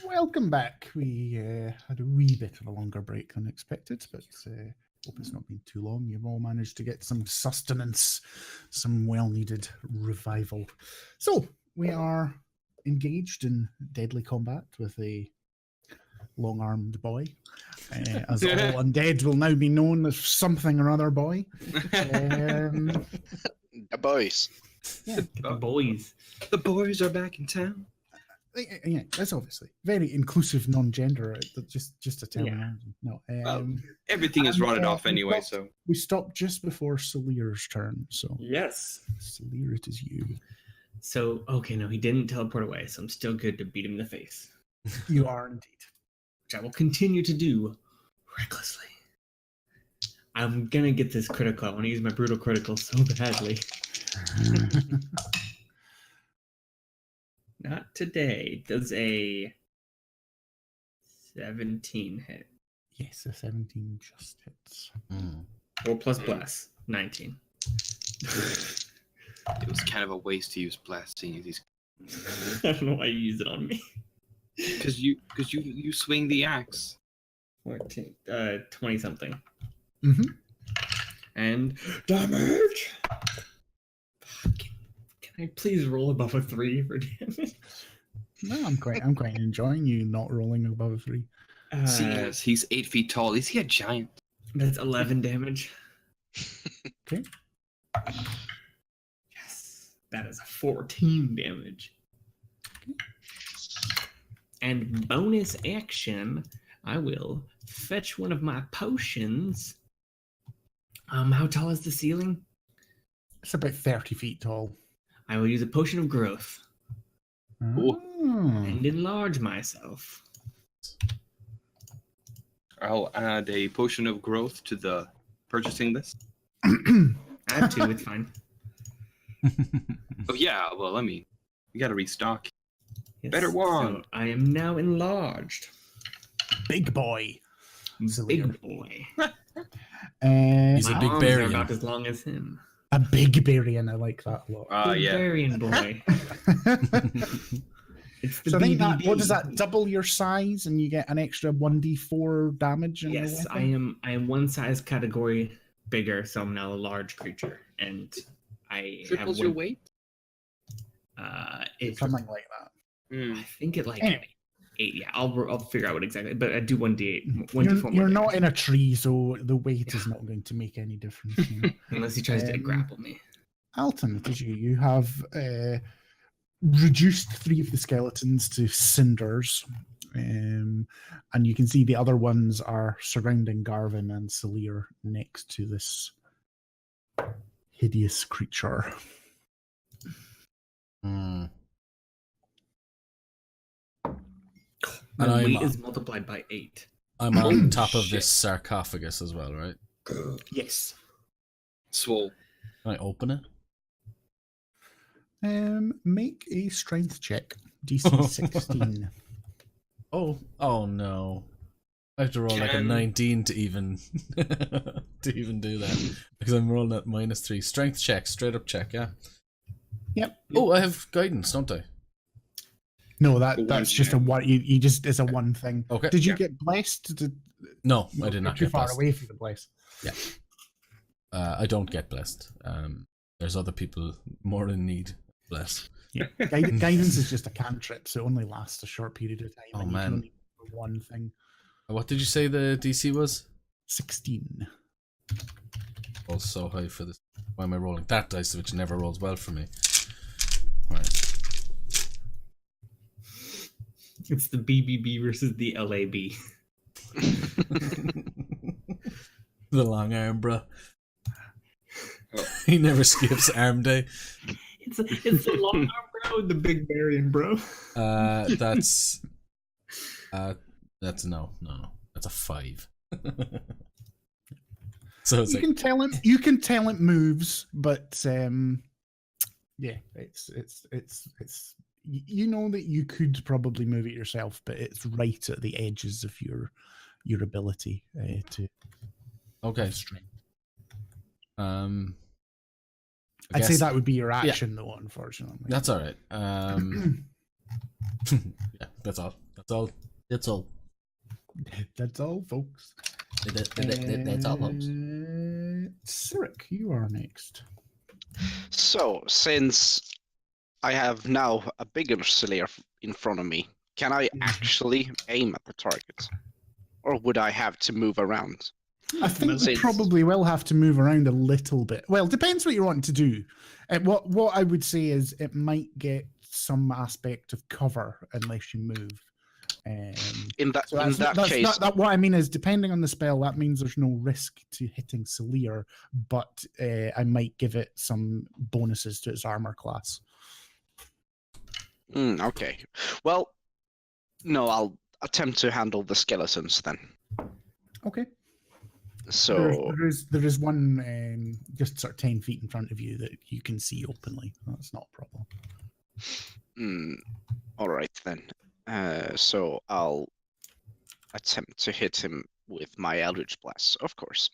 Welcome back. We had a wee bit of a longer break than expected, but hope it's not been too long. You've all managed to get some sustenance, some well-needed revival. So we are engaged in deadly combat with a long-armed boy, as all undead will now be known as something or other boy. The boys. Yeah, The boys. The boys are back in town. yeah, that's obviously very inclusive, non-gender. Just a terminology. No, Well, everything is rotted off anyway, so we stopped just before Salir's turn. So Yes. Salir, it is you. So, okay, no, he didn't teleport away, so I'm still good to beat him in the face. You are indeed. Which I will continue to do recklessly. I'm gonna get this critical. I want to use my brutal critical so badly. Not today. Does a 17 hit? Yes, a 17 just hits. 4 plus bless. 19. it was kind of a waste to use blast, seeing as he's I don't know why you use it on me. because you swing the axe. 14, 20 something. Mm-hmm. And damage. Can I please roll above a 3 for damage? No, I'm quite enjoying you not rolling above a 3. See, yes, he's 8 feet tall. Is he a giant? That's 11 damage. Okay. Yes, that is a 14 damage. And bonus action, I will fetch one of my potions. How tall is the ceiling? It's about 30 feet tall. I will use a potion of growth Oh. and enlarge myself. I'll add a potion of growth to the purchasing list. I have 2, it's fine. Oh yeah, well, you gotta restock. Yes, Better wand. So I am now enlarged. Big boy. Big boy. He's a My big arms are Barian. about as long as him. A big Barian. I like that a lot. Big Yeah. Barian boy. It's the So I think BBB. what does that double your size and you get an extra 1d4 damage? In Yes, the I am one size category bigger, so I'm now a large creature, and I Triples have your one, weight? Something like that. I think it like Anyway. 8. Yeah, I'll figure out what exactly, but I do 1d8. 1d4 more You're not damage, in a tree, so the weight is not going to make any difference. You know? unless he tries to Um, grapple me. Alton, it is you. You have reduced 3 of the skeletons to cinders, and you can see the other ones are surrounding Garvin and Salir next to this hideous creature. My And weight is multiplied by 8. I'm on Oh, top of shit. this sarcophagus as well, right? Yes. Swole. Can I open it? Make a strength check. DC 16. Oh no. I have to roll like a 19 to even do that. Because I'm rolling at -3. Strength check, straight up check, yeah. Yep. Oh, I have guidance, don't I? No, that's just a one. You just it's a one thing. Okay. Did you get blessed? No, I did not Too get far blessed. away from the bless. Yeah. I don't get blessed. There's other people more in need. Bless. Yeah. Guidance is just a cantrip, so it only lasts a short period of time. Oh, and you man. can only do one thing. What did you say the DC was? 16. Oh, so high for this. Why am I rolling that dice, which never rolls well for me? Right. It's the BBB versus the LAB. The long arm, bro. He never skips arm day. It's the long arm bro, the big Barian bro. That's no. That's a 5. So it's You can tell it moves, but yeah, it's you know that you could probably move it yourself, but it's right at the edges of your ability to okay. strength. I'd say guess- that would be your action, though. Unfortunately, That's all right. Yeah, that's all. That's all. That's all. That's all, folks. That's all, folks. Sirik, you are next. So, since I have now a bigger Slayer in front of me, can I actually aim at the target? Or would I have to move around? I think you Since- probably will have to move around a little bit. Well, it depends what you're wanting to do. What I would say is it might get some aspect of cover unless you move. In that case, What I mean is, depending on the spell, that means there's no risk to hitting Salir, but I might give it some bonuses to its armor class. okay. Well, no, I'll attempt to handle the skeletons then. Okay. So, there is one just sort of 10 feet in front of you that you can see openly. That's not a problem. all right then. So I'll attempt to hit him with my Eldritch Blast, of course.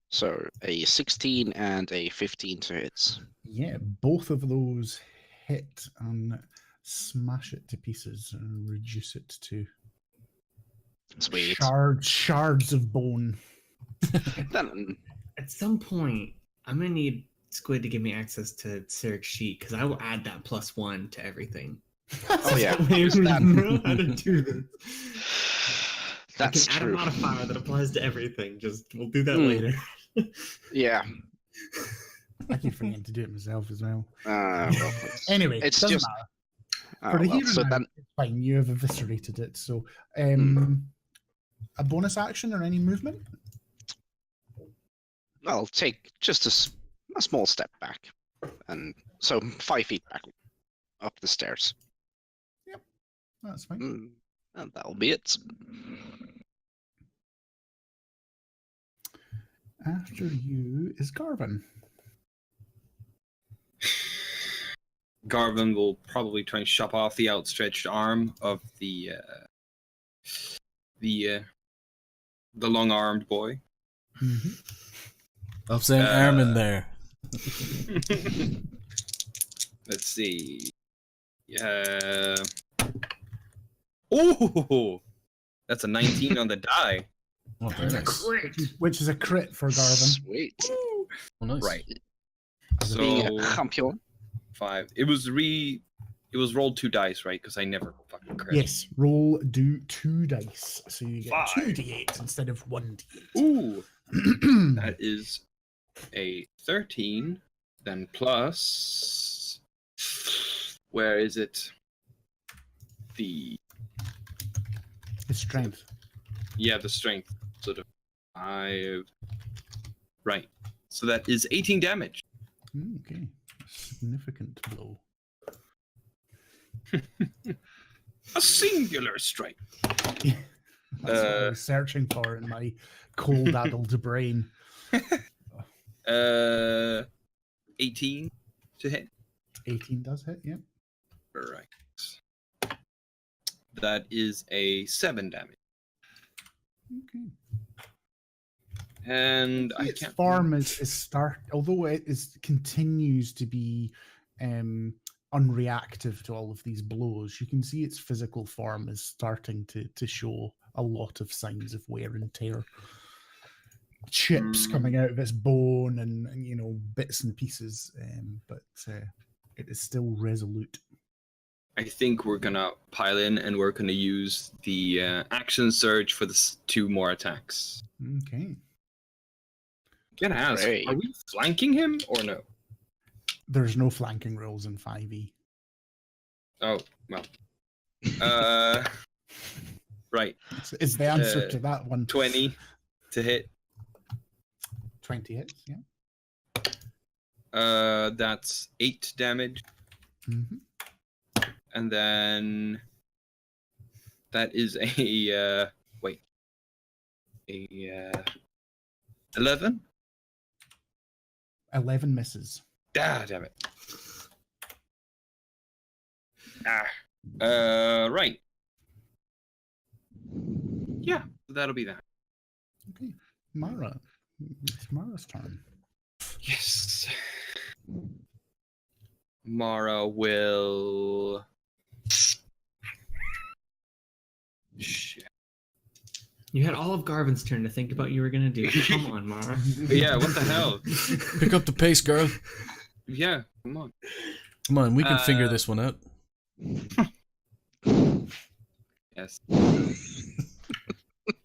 So a 16 and a 15 to hit. Yeah, both of those hit and smash it to pieces and reduce it to Sweet. shards of bone. Then, At some point, I'm gonna need Squid to give me access to Sirik's sheet because I will add that +1 to everything. oh yeah, That way we know how to do this. that's I can true. add a modifier that applies to everything. We'll do that Hmm. later. Yeah. I keep forgetting to do it myself as well. Well, Anyway, it's doesn't just matter. For the well, here so and now, then it's fine. You have eviscerated it. So, a bonus action or any movement? I'll take just a small step back, and so 5 feet back up the stairs. That's fine. And that'll be it. After you is Garvin. Garvin will probably try and chop off the outstretched arm of the long-armed boy. Stop saying arm in there. Let's see. Oh, that's a 19 on the die. Oh, very nice. Which is a crit for Garvin. Sweet. Oh, nice. Right. Being a So champion. 5. It was rolled 2 dice, right? Because I never fucking crit. Yes, roll 2 dice. So you get 5. 2d8 instead of 1d8. Ooh, that is a 13. Then plus, where is it? The strength. the strength. Sort of 5. Right. So that is 18 damage. Okay. Significant blow. A singular strike. That's what I was searching for in my cold-addled brain. 18 to hit. 18 does hit, yeah. Right. That is a 7 damage. Okay. And I Its can't. form is although it continues to be unreactive to all of these blows, you can see its physical form is starting to show a lot of signs of wear and tear. Chips coming out of its bone and bits and pieces, but it is still resolute. I think we're gonna pile in and we're gonna use the action surge for the 2 more attacks. Okay. Can I ask, Great. are we flanking him or no? There's no flanking rules in 5e. Oh, well. Right. Is the answer to that one. 20 to hit. 20 hits, yeah. That's 8 damage. Mm-hmm. And then that is a 11. 11 misses. Ah, damn it. Right. Yeah, that'll be that. Okay. Mara. It's Mara's turn. Yes. Mara will. Shit. You had all of Garvin's turn to think about what you were gonna do. Come on, Mara. Yeah, what the hell? Pick up the pace, girl. Yeah, come on. Come on, we can figure this one out. Yes.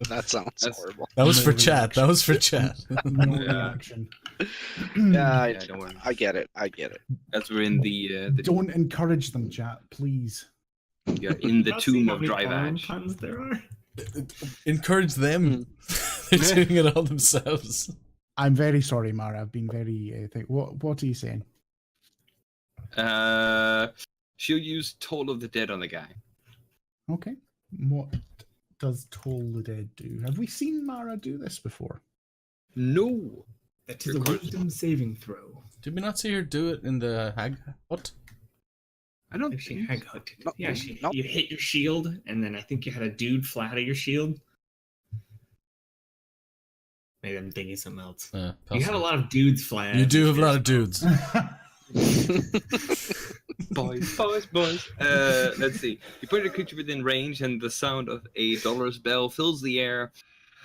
That sounds That's- horrible. That was No for chat. reaction. That was for chat. No Yeah. reaction. Yeah, Yeah, don't worry. I get it. I get it. As we're in the Don't encourage them, chat, please. yeah, in the Y'all see tomb how of many dry farm vag. puns there are? Encourage them. They're doing it all themselves. I'm very sorry, Mara. I've been very. What are you saying? She'll use Toll of the Dead on the guy. Okay. What does Toll the Dead do? Have we seen Mara do this before? No. That is a Record. wisdom saving throw. Did we not see her do it in the hag hut? I don't Actually, think. hag hooked it. No, Yeah, no. you hit your shield, and then I think you had a dude fly out of your shield. Maybe I'm thinking something else. You had a possibly. lot of dudes fly out. You of do your have a lot of shield. dudes. Boys. Let's see. You put a creature within range, and the sound of a dollar's bell fills the air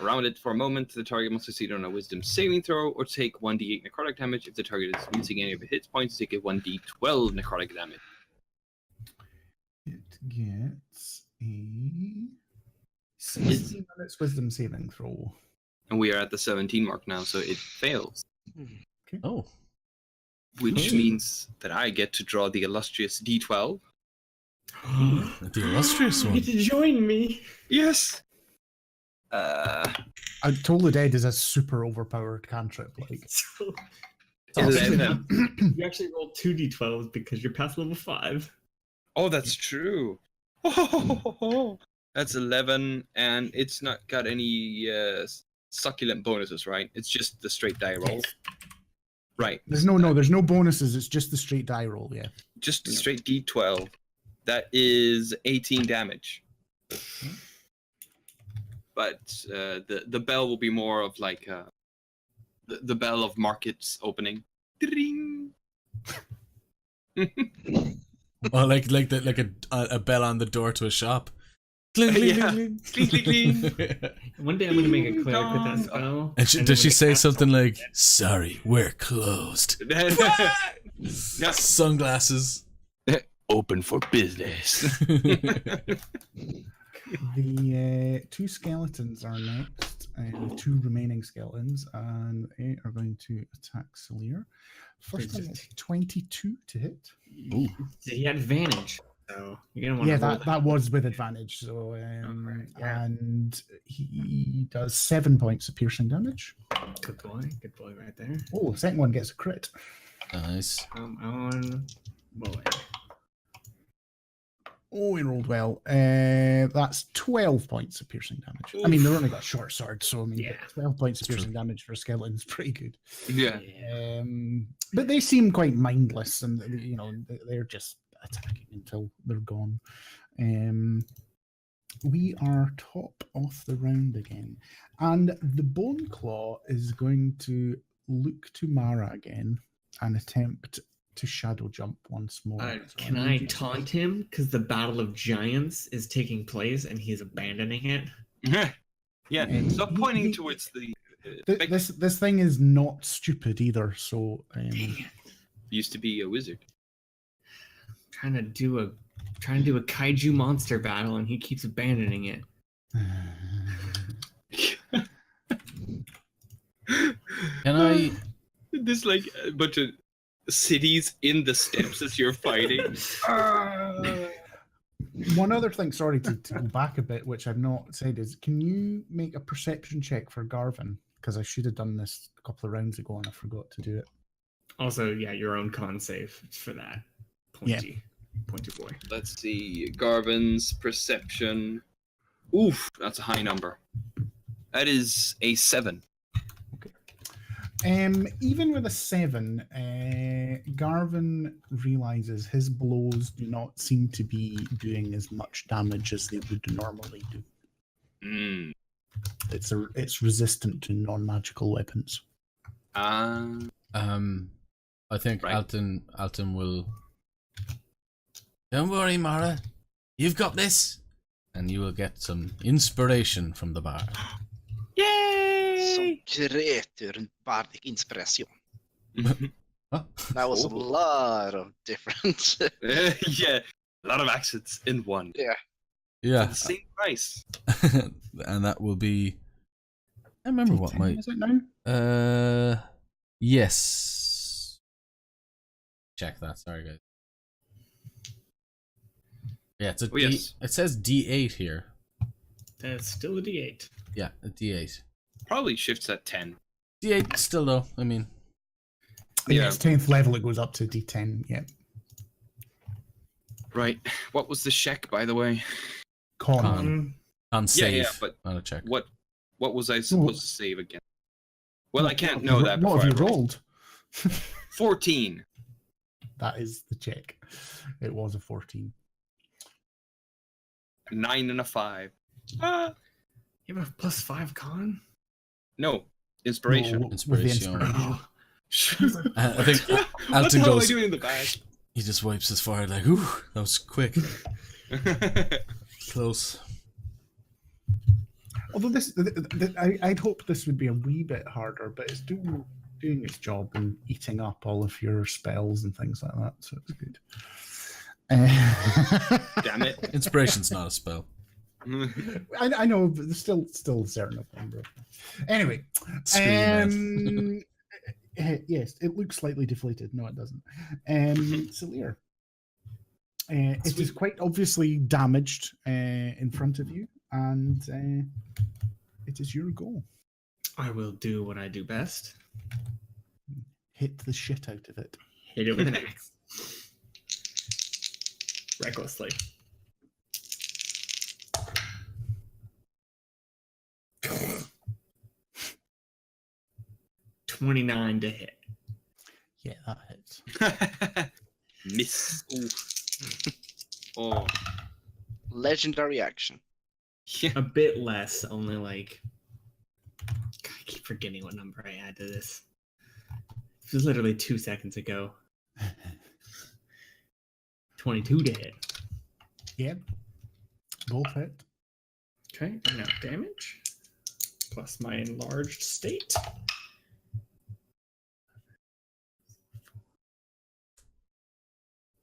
around it for a moment. The target must succeed on a wisdom saving throw or take 1d8 necrotic damage. If the target is using any of the hit points, take a 1d12 necrotic damage. It gets a 16 on its wisdom saving throw. And we are at the 17 mark now, so it fails. Oh. Which Oh. means that I get to draw the illustrious d12. The illustrious You one. get to join me. Yes! Toll the Dead is a super overpowered cantrip. Like, So, 11. you actually rolled 2d12s because you're past level 5. Oh, that's true. That's 11, and it's not got any succulent bonuses, right? It's just the straight die roll. Right. there's no bonuses. It's just the straight die roll. Yeah. Just the straight d12. That is 18 damage. But the bell will be more of like the bell of markets opening. Ding! Oh, like a bell on the door to a shop. Cling, cling, Yeah. cling, Cling, cling, cling. One day I'm gonna make a cleric with that spell. And then does she when say it casts something all- like, "Sorry, we're closed"? Yeah. Sunglasses. Open for business. The two skeletons are next. The two remaining skeletons, and they are going to attack Celir. First one is 22 to hit. Ooh. He had advantage, so you're gonna want Yeah, to that was with advantage. So, right, yeah. and he does 7 points of piercing damage. Good boy, right there. Oh, the second one gets a crit. Nice. Come on, boy. Oh, he rolled well. That's 12 points of piercing damage. I mean, they've only got short swords, so I mean, Yeah. 12 points of That's piercing damage for a skeleton is pretty good. Yeah. But they seem quite mindless, and you know they're just attacking until they're gone. We are top of the round again, and the Bone Claw is going to look to Mara again and attempt to shadow jump once more. So Can need I you to- taunt him because the Battle of Giants is taking place and he's abandoning it? Yeah. Stop He- pointing he- towards the. This thing is not stupid either. So Used to be a wizard. Trying to do a kaiju monster battle and he keeps abandoning it. Can I? There's like a bunch of cities in the steppes as you're fighting. One other thing, sorry to go back a bit, which I've not said, is can you make a perception check for Garvin? Because I should have done this a couple of rounds ago and I forgot to do it. Also, yeah, your own con save for that. Pointy boy. Let's see. Garvin's perception. Oof, that's a high number. That is a 7. Even with a 7, Garvin realizes his blows do not seem to be doing as much damage as they would normally do. It's resistant to non-magical weapons. I think Right. Alton will. Don't worry, Mara. You've got this, and you will get some inspiration from the bard. Yay! Som creator bardic inspiration. What? That was a Oh. lot of different. Yeah, a lot of accents in one. Yeah. For Yeah, the same price. and that will be. I remember what D10, my. is it now? Yes. Check that. Sorry, guys. Yeah, it's a Oh, yes. It says D8 here. That's still a D8. Yeah, a D8. Probably shifts at 10. D8 still though. I mean, Yeah, Yeah. it's 10th level. It goes up to D10. Yeah. Right. What was the check, by the way? Con. on save. Yeah, but on a check. what was I supposed to save again? Well, I can't know that What before have you I roll. rolled? 14. That is the check. It was a 14. A 9 and a 5. Ah, You have a +5 con? no. Inspiration. No, with the Inspiration. inspiration. I think what the Alton hell am I goes. doing in the back? He just wipes his forehead like, "Ooh, that was quick, close." Although I'd hope this would be a wee bit harder, but it's doing its job and eating up all of your spells and things like that, so it's good. Damn it. Inspiration's not a spell. I know, but there's still a certain number. Anyway, Scream yes, it looks slightly deflated. No, it doesn't. Celir. It is quite obviously damaged in front of you, and it is your goal. I will do what I do best. Hit the shit out of it. Hit it with an axe. Recklessly. $29 to hit. Yeah, that hits. Miss. Ooh. Oh. Legendary action. Yeah. A bit less, only like. God, I keep forgetting what number I add to this. It was literally 2 seconds ago. 22 to hit. Yep. Both hit. Okay, and now damage. Plus my enlarged state.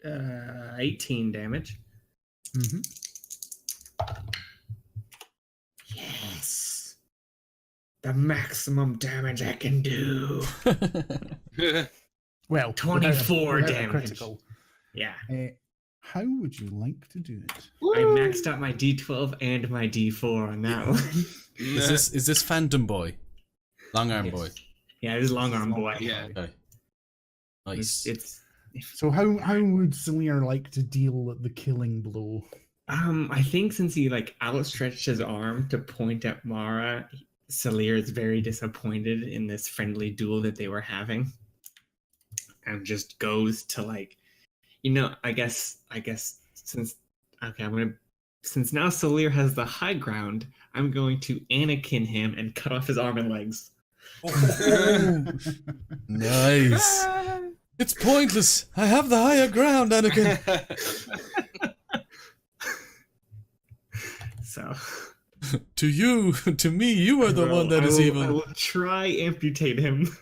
Uh, 18 damage. Mm-hmm. Yes. The maximum damage I can do. Well, 24 without a damage. critical. Yeah. How would you like to do it? I maxed out my D12 and my D4 on that one. Is this Phantom Boy? Long arm boy. Yeah, it is long arm boy. Yeah. Okay. Nice. It's So how would Celir like to deal at the killing blow? I think since he like outstretched his arm to point at Mara, Celir is very disappointed in this friendly duel that they were having. And just goes to like, I guess since now Celir has the high ground, I'm going to Anakin him and cut off his arm and legs. Nice. It's pointless. I have the higher ground, Anakin. So To me, you are the one that is I evil. will try amputate him.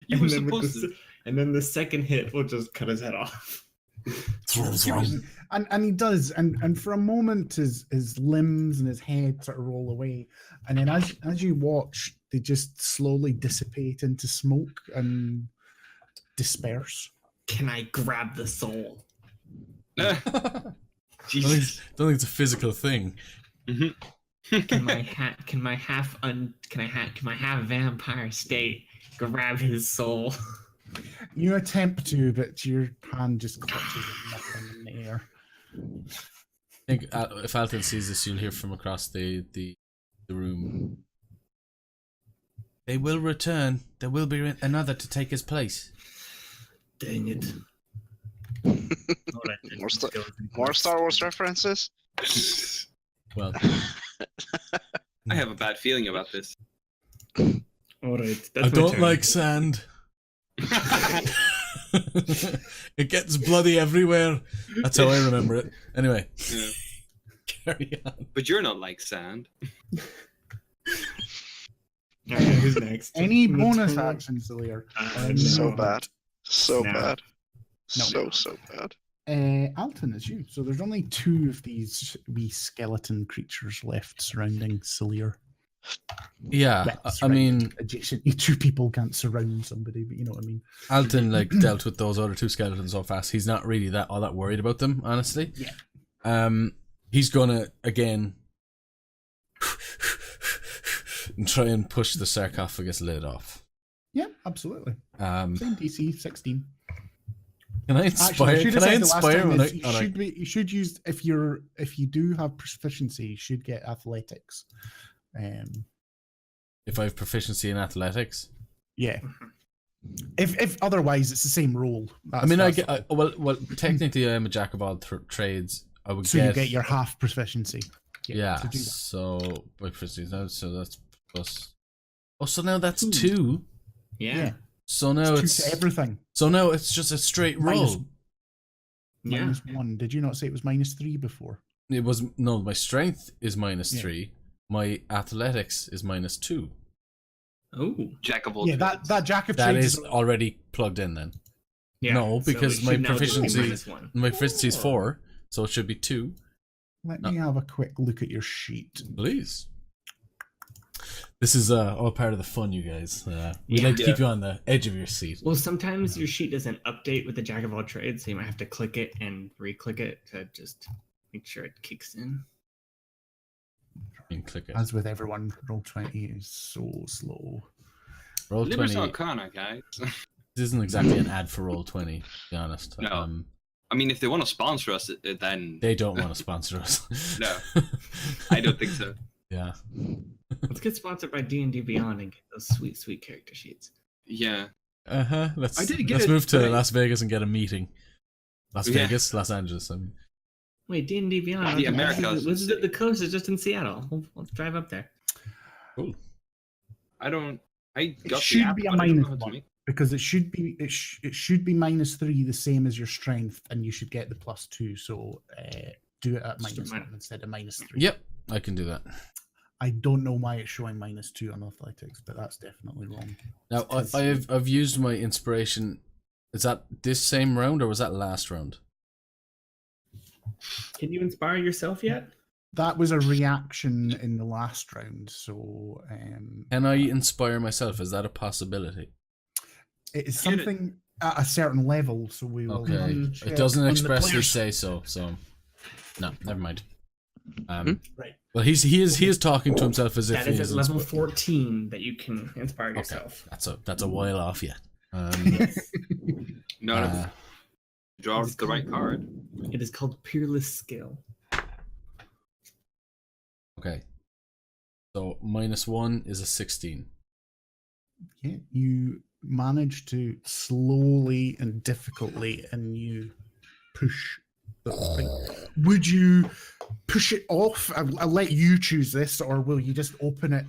You were then with supposed to. and then the second hit will just cut his head off. And he does, and for a moment his limbs and his head sort of roll away, and then as you watch, they just slowly dissipate into smoke and disperse. Can I grab the soul? Jesus. Don't think it's a physical thing. Can my half vampire state grab his soul? You attempt to, but your hand just clutches at nothing in the air. I think if Alton sees this, you'll hear from across the room. They will return. There will be another to take his place. Dang it. More Star Wars references? Well, I have a bad feeling about this. All right. I That's my don't turn. like sand. It gets bloody everywhere. That's how I remember it. Anyway, Yeah. carry on. But you're not like sand. Okay, who's next? Any The bonus turn- actions, Lear? No. So bad. So No. bad. No. So bad. Alton, it's you. So there's only 2 of these wee skeleton creatures left surrounding Celir. Yeah, Well, I surrounded, mean, adjacent. 2 people can't surround somebody, but you know what I mean. Alton like dealt with those other 2 skeletons so fast. He's not really all that worried about them, honestly. Yeah. He's gonna again and try and push the sarcophagus lid off. Yeah, absolutely. Um, Same DC 16. can I inspire? should Can have I said the last inspire time when is I? you should use if you do have proficiency, you should get athletics. If I have proficiency in athletics, Yeah. If otherwise it's the same roll. I mean, I get well. Technically, I am a jack of all trades. I would so you get your half proficiency. yeah. so do that. So my proficiency now, so that's plus. Oh, so now that's 2. 2. Yeah. So now It's 2 to everything. So now it's just a straight Minus- roll. Yeah. -1. Did you not say it was -3 before? It was no. My strength is Yeah. -3. My athletics is -2. Oh. Jack of all Yeah, trades. that jack of That trades is already plugged in then. Yeah. No, so because it my should now just be proficiency- -1. My proficiency is Oh. 4, so it should be 2. Let me have a quick look at your sheet. Please. This is all part of the fun, you guys. We Yeah. like to keep you on the edge of your seat. Well, sometimes your sheet doesn't update with the jack of all trades, so you might have to click it and re-click it to just make sure it kicks in. You can click it. As with everyone, roll 20 is so slow. Roll Libris 20. Arcana, guys. This isn't exactly an ad for Roll 20, to be honest. No. I mean, if they want to sponsor us, then They don't want to sponsor us. No. I don't think so. Yeah. Let's get sponsored by D&D Beyond and get those sweet, sweet character sheets. Yeah. Let's I did get let's it, move to but I- Las Vegas and get a meeting. Las Yeah. Vegas, Los Angeles. I mean, Wait, D&D Beyond? The Americas This is city. the coast is just in Seattle. We'll drive up there. cool. I got the should app, be a but I don't know minus how to one. make- Because it should be it should be -3, the same as your strength, and you should get the +2. So do it at -1 instead of -3. Yep, I can do that. I don't know why it's showing -2 on athletics, but that's definitely wrong. Now, I've used my inspiration. Is that this same round or was that last round? Can you inspire yourself yet? That was a reaction in the last round, so Can I inspire myself? Is that a possibility? it is Get it. something at a certain level. So we will. Okay. check It doesn't on the expressly players. say so. So, no, never mind. Right. Well, he is talking to himself as if That he is is at level inspi- 14 that you can inspire Okay, yourself. that's a while off yet. No, uh, draw the right card. It is called Peerless Skill. okay. So -1 is a 16. Yeah, you manage to slowly and difficultly, and you push the thing. Would you push it off? I'll let you choose this, or will you just open it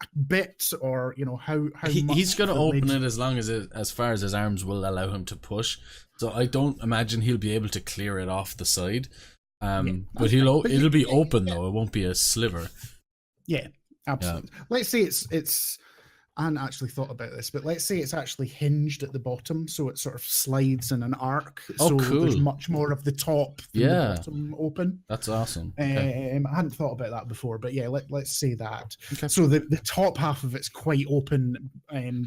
a bit, or how He's much going to the open lid- it as far as his arms will allow him to push. So I don't imagine he'll be able to clear it off the side. But that's fine. But it'll be you- open though. It won't be a sliver. Yeah, absolutely. Let's say it's. I hadn't actually thought about this, but let's say it's actually hinged at the bottom, so it sort of slides in an arc. Oh, so cool. there's much more of the top than Yeah. the bottom open. That's awesome. Okay. I hadn't thought about that before, but yeah, let's say that. Okay. So the top half of it's quite open,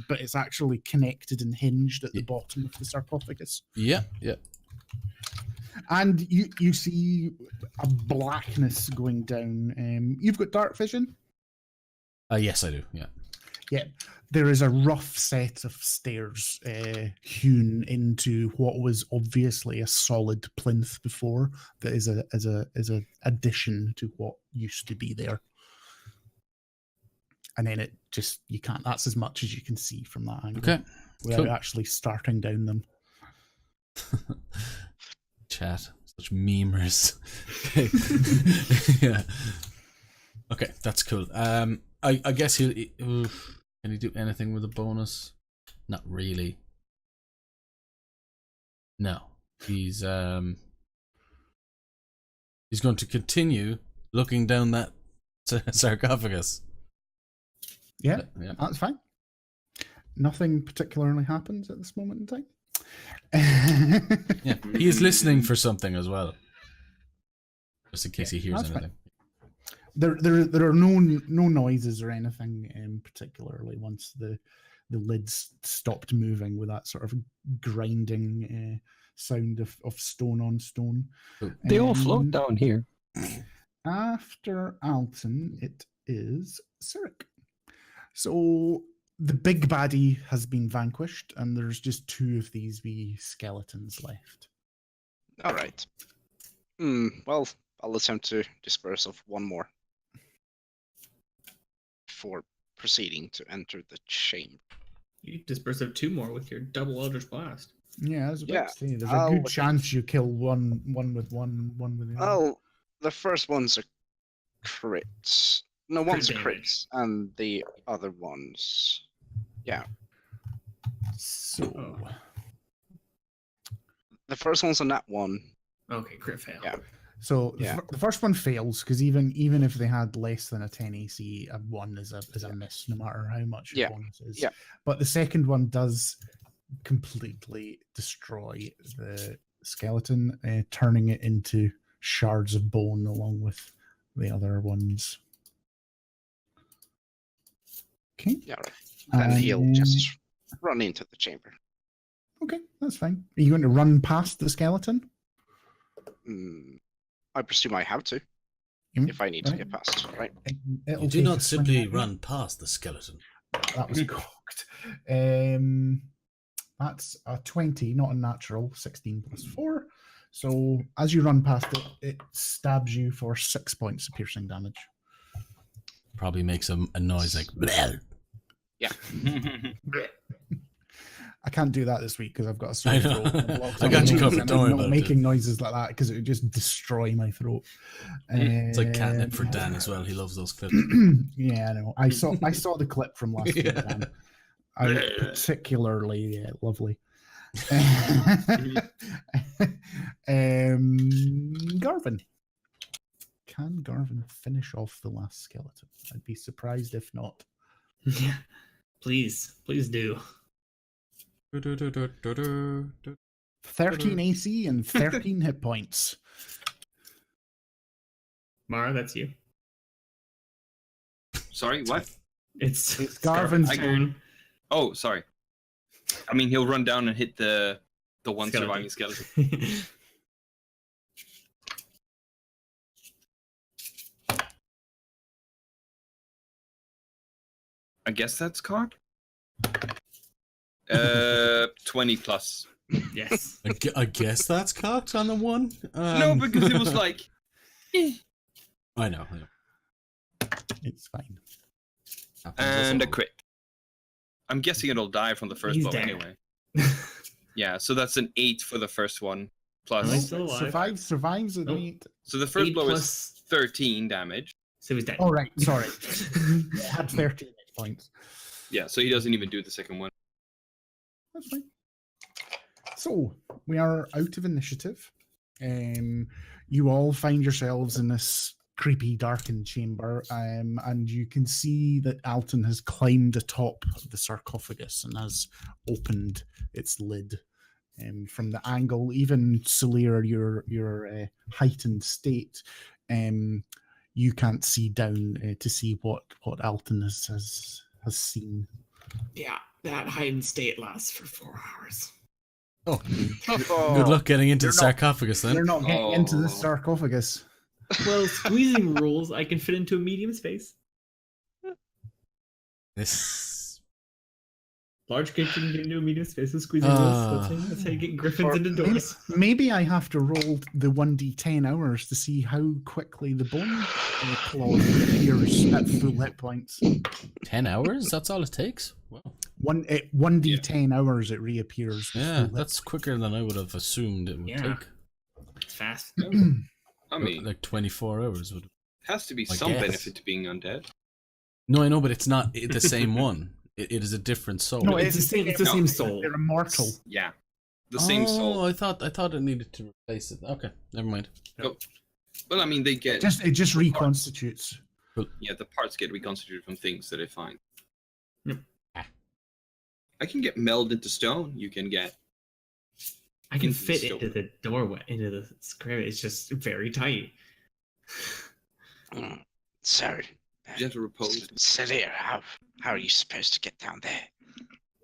but it's actually connected and hinged at the bottom of the sarcophagus. Yeah. And you see a blackness going down. You've got dark vision? Yes, I do. Yeah. Yeah, there is a rough set of stairs hewn into what was obviously a solid plinth before. That is a addition to what used to be there. And then you can't. That's as much as you can see from that angle. Okay. Without Cool. actually starting down them. Chat. Such memers. Okay. Yeah. Okay, that's cool. I guess he'll. Can he do anything with a bonus? Not really. No, he's going to continue looking down that sarcophagus. Yeah, Yeah. that's fine. Nothing particularly happens at this moment in time. Yeah, he is listening for something as well, just in case he hears that's fine. anything. There are no noises or anything particularly once the lids stopped moving with that sort of grinding sound of stone on stone. They all float down here. After Alton, it is Cyric. So the big baddie has been vanquished, and there's just 2 of these wee skeletons left. All right. Well, I'll attempt to dispose of one more before proceeding to enter the chamber. You disperse of 2 more with your double Eldritch Blast. Yeah, I was about Yeah, to say, there's I'll a good look chance you kill one with one with the other. Well, the first one's a crit. No, one's a crit, damage. and the other one's So, the first one's a nat 1. Okay, crit fail. Yeah. so Yeah. the first one fails because even if they had less than a 10 AC, a 1 is a miss, no matter how much your Yeah. bonus is. Yeah. But the second one does completely destroy the skeleton, turning it into shards of bone along with the other ones. Okay. Yeah, right. And he'll just run into the chamber. Okay, that's fine. Are you going to run past the skeleton? I presume I have to Mm, if I need to right. get past, right? It'll You do take not a swing simply at you. run past the skeleton. That was cocked. That's a 20, not a natural. 16 plus 4. So as you run past it, it stabs you for 6 points of piercing damage. Probably makes a noise like. Bleh. Yeah. I can't do that this week because I've got a I sore know. throat. Blocks I all got my you nose, covered, and don't I'm worry not about making noises like that because it would just destroy my throat. It's like catnip for Dan as well. He loves those clips. Yeah, I know. I saw the clip from last week, Yeah. Dan. Particularly lovely. Garvin. Can Garvin finish off the last skeleton? I'd be surprised if not. Yeah. Please do. 13 AC and 13 hit points. Mara, that's you. Sorry, what? It's Garvin's turn. Oh, sorry. I mean, he'll run down and hit the one Skeleton. surviving skeleton. I guess that's cocked. 20 plus. Yes. I guess that's cocked on the one. No, because it was like. I know. It's fine. And a crit. I'm guessing it'll die from the first He's blow dead. anyway. Yeah, so that's an 8 for the first one. Oh, he's Plus. still alive. Survives at Nope. 8. So the first 8 blow plus- is 13 damage. So he's dead. Oh, right. Sorry. It had 13 hit points. Yeah, so he doesn't even do the second one. That's fine. So we are out of initiative. You all find yourselves in this creepy, darkened chamber, and you can see that Alton has climbed atop of the sarcophagus and has opened its lid. From the angle, even Salir, your heightened state, you can't see down to see what Alton has seen. Yeah, that heightened state lasts for 4 hours. Oh, Oh, good luck getting into You're the not- sarcophagus then. You're not getting into the Oh. sarcophagus. Well, squeezing rules, I can fit into a medium space. This. Large creature can get into a medium space with squeezing Ah. rules. That's how you get griffins into doors. Maybe I have to roll the 1d10 hours to see how quickly the bone claw appears at full hit points. 10 hours? That's all it takes? Wow. 1d10 hours it reappears. with Yeah, full hit that's quicker than I would have assumed it would Yeah. take. It's fast. I mean, Like 24 hours would. Has to be I some guess. benefit to being undead. No, I know, but it's not the same one. It is a different soul. No, It's the same. It's the No. same soul. They're immortal. Yeah, the same soul. I thought it needed to replace it. Okay, never mind. Well, I mean, they get It just reconstitutes. the parts get reconstituted from things that they find. Yep. I can get melded into stone. You can get. I can Into the fit stone. into the doorway, into the square. It's just very tight. So, Gentle repose. Salir, how are you supposed to get down there?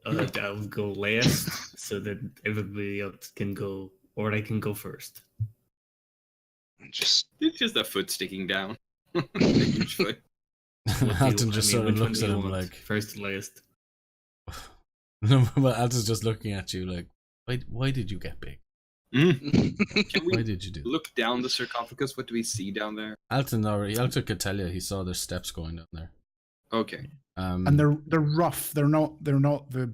I'll go last so that everybody else can go, or I can go first. Just It's just a foot sticking down. A huge foot. Alton just sort of looks at him like, first and last. no, but Alton's just looking at you like, why did you get big? Can Why we did you do that? look down the sarcophagus? What do we see down there? Alton could tell you he saw there's steps going down there. Okay. And they're rough. They're not the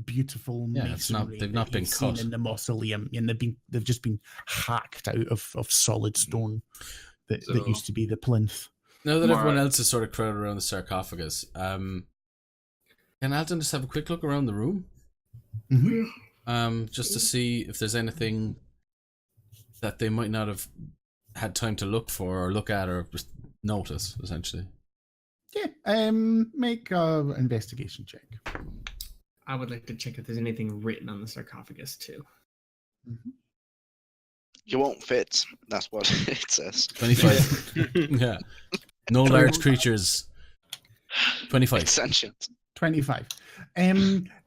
beautiful Yeah, it's not- masonry they've that not been you've seen cut. in the mausoleum. And they've just been hacked out of solid stone that So- used to be the plinth. Now that Mara- everyone else is sort of crowded around the sarcophagus, can Alton just have a quick look around the room? Mm-hmm. Just to see if there's anything that they might not have had time to look for or look at or just notice, essentially. Yeah. Make a investigation check. I would like to check if there's anything written on the sarcophagus too. you won't fit. That's what it says. 25. Yeah. No large creatures. 25. It's sentient. 25.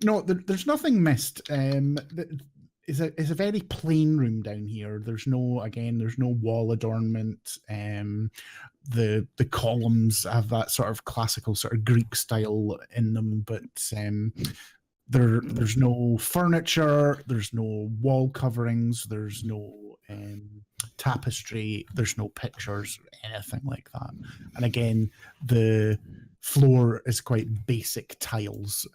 No, there's nothing missed. It's a very plain room down here. There's no wall adornment. The columns have that sort of classical sort of Greek style in them, but there's no furniture, there's no wall coverings, there's no tapestry, there's no pictures, anything like that. And again, the floor is quite basic tiles.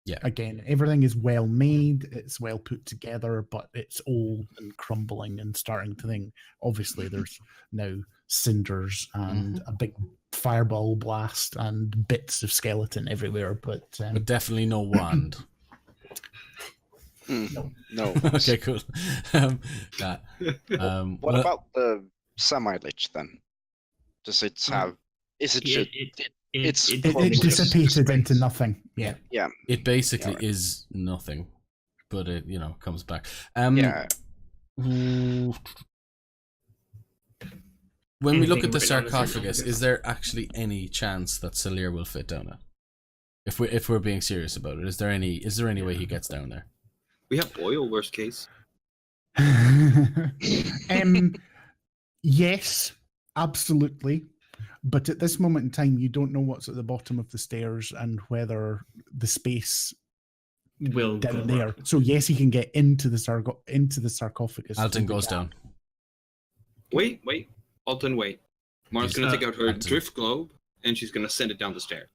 Yeah. Again, everything is well made, it's well put together, but it's old and crumbling and starting to think. Obviously, there's now cinders and a big fireball blast and bits of skeleton everywhere, but But definitely no wand. no. No. Okay, cool. What about the semi-lich then? Does it have? Is it just? It's It Probably just dissipated into nothing. Yeah. Yeah. It basically Yeah. is nothing, but it comes back. Yeah. When we look Anything at the written on the sarcophagus, sarcophagus. is there actually any chance that Salir will fit down it? If we're being serious about it, is there any way he gets down there? We have oil, worst case. Yes, absolutely. But at this moment in time, you don't know what's at the bottom of the stairs and whether the space will down go there. up. So yes, he can get into the sarcophagus. Alton through the goes gap. down. Wait. Alton, wait. Mara's He's- gonna take out her Alton. drift globe and she's gonna send it down the stair.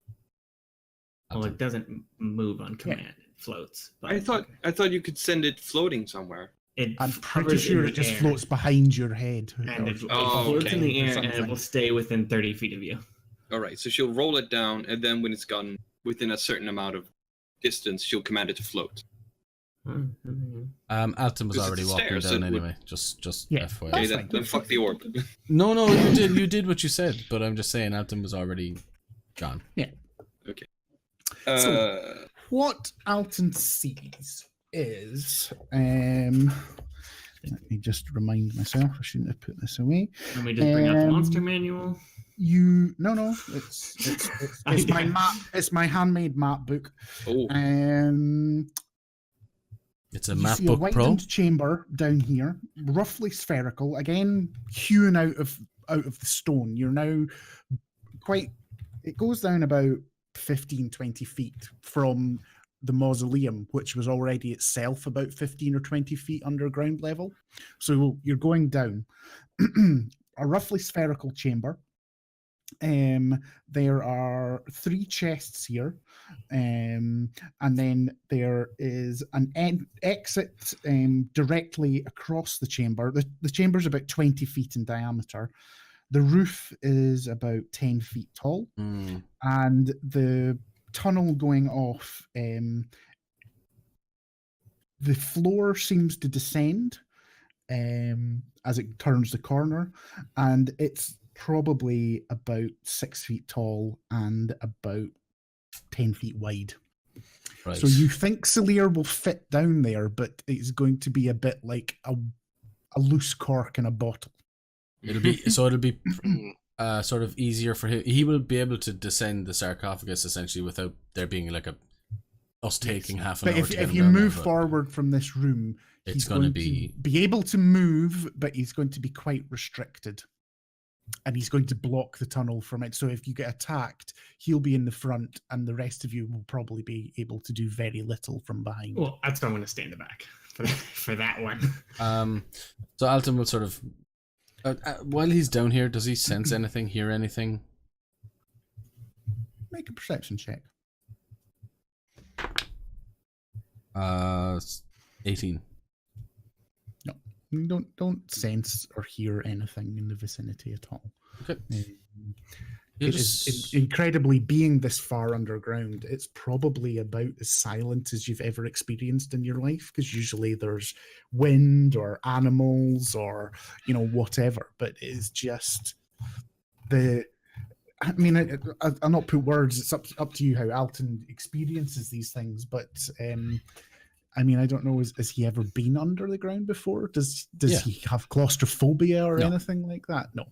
Well, it doesn't move on command; it floats. But I thought you could send it floating somewhere. it I'm pretty hovers sure in it the just air, floats behind your head. and it Oh, floats okay. in the Or air, and it something. will stay within 30 feet of you. All right, so she'll roll it down, and then when it's gone within a certain amount of distance, she'll command it to float. Alton was Because already it's walking stairs, down it would- anyway. Just Yeah. FYI. Okay, That's then, fine. then fuck the orb. No, you did what you said, but I'm just saying Alton was already gone. What Alton sees is let me just remind myself, I shouldn't have put this away. Let me just bring out the monster manual. It's my map, it's my handmade map book. Oh, It's a You map see book a pro. widened chamber down here, roughly spherical, again hewn out of the stone. You're now it goes down about 15-20 feet from the mausoleum, which was already itself about 15 or 20 feet underground level. So you're going down a roughly spherical chamber. There are 3 chests here, and then there is an exit directly across the chamber. The chamber's about 20 feet in diameter, The roof is about 10 feet tall, and the tunnel going off, the floor seems to descend as it turns the corner, and it's probably about 6 feet tall and about 10 feet wide. Right. So you think Salir will fit down there, but it's going to be a bit like a loose cork in a bottle. It'll be sort of easier for him. He will be able to descend the sarcophagus essentially without there being like us taking half an But hour. if you move forward from this room, it's he's going to be able to move, but he's going to be quite restricted. And he's going to block the tunnel from it. So if you get attacked, he'll be in the front, and the rest of you will probably be able to do very little from behind. Well, that's why I'm going to stay in the back for that one. So Alton will sort of, while he's down here, does he sense anything, hear anything? Make a perception check. 18. Don't sense or hear anything in the vicinity at all. Okay. It is incredibly, being this far underground, it's probably about as silent as you've ever experienced in your life, because usually there's wind or animals or, whatever, but it's just I'll not put words, it's up to you how Alton experiences these things, but I don't know, has he ever been under the ground before? Does he have claustrophobia or anything like that? No.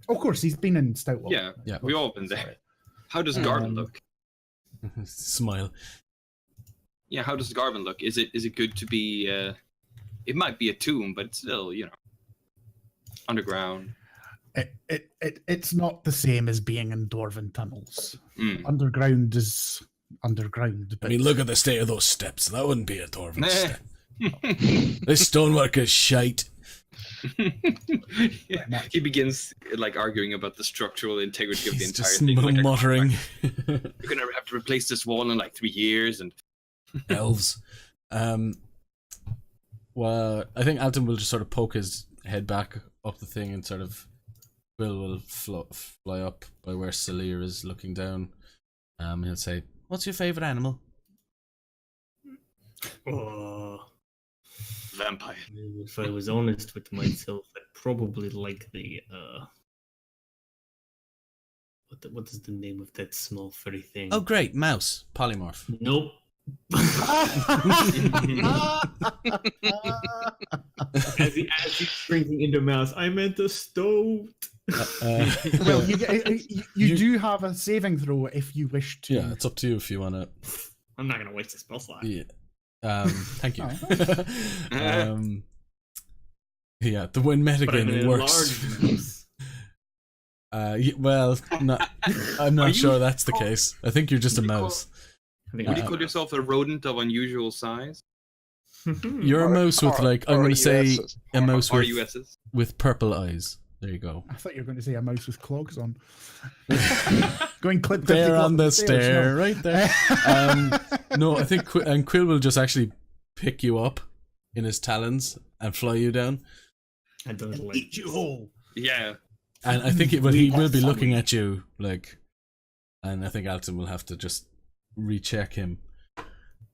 Of course, he's been in Stoutwell. Yeah, we've all been there. How does Garvin look? Smile. Yeah, how does Garvin look? Is it good to be... it might be a tomb, but it's still, underground. It's not the same as being in dwarven tunnels. Mm. Underground is underground. But... look at the state of those steps. That wouldn't be a dwarven step. This stonework is shite. He begins arguing about the structural integrity of the entire just thing. Muttering. You're gonna have to replace this wall in 3 years, and elves. Well, I think Alton will just sort of poke his head back up the thing, and sort of will fly up by where Salir is looking down. He'll say, "What's your favorite animal?" Vampire. If I was honest with myself, I'd probably like the what is the name of that small furry thing? Oh, great, mouse, polymorph. Nope. as he's shrinking into mouse, I meant the stove. Well, you do have a saving throw if you wish to. Yeah, it's up to you if you want to. I'm not gonna waste a spell slot. Yeah. Thank you. Yeah, the win metagaming works. Well, I'm not sure that's the case. I think you're just a mouse. Would you call yourself a rodent of unusual size? You're a mouse with I'm going to say a mouse with purple eyes. There you go. I thought you were going to say a mouse with clogs on. Going clip there on the stair, right there. No, I think Quill will just actually pick you up in his talons and fly you down. I don't like eat you whole. Yeah. And I think he will be looking at you and I think Alton will have to just recheck him.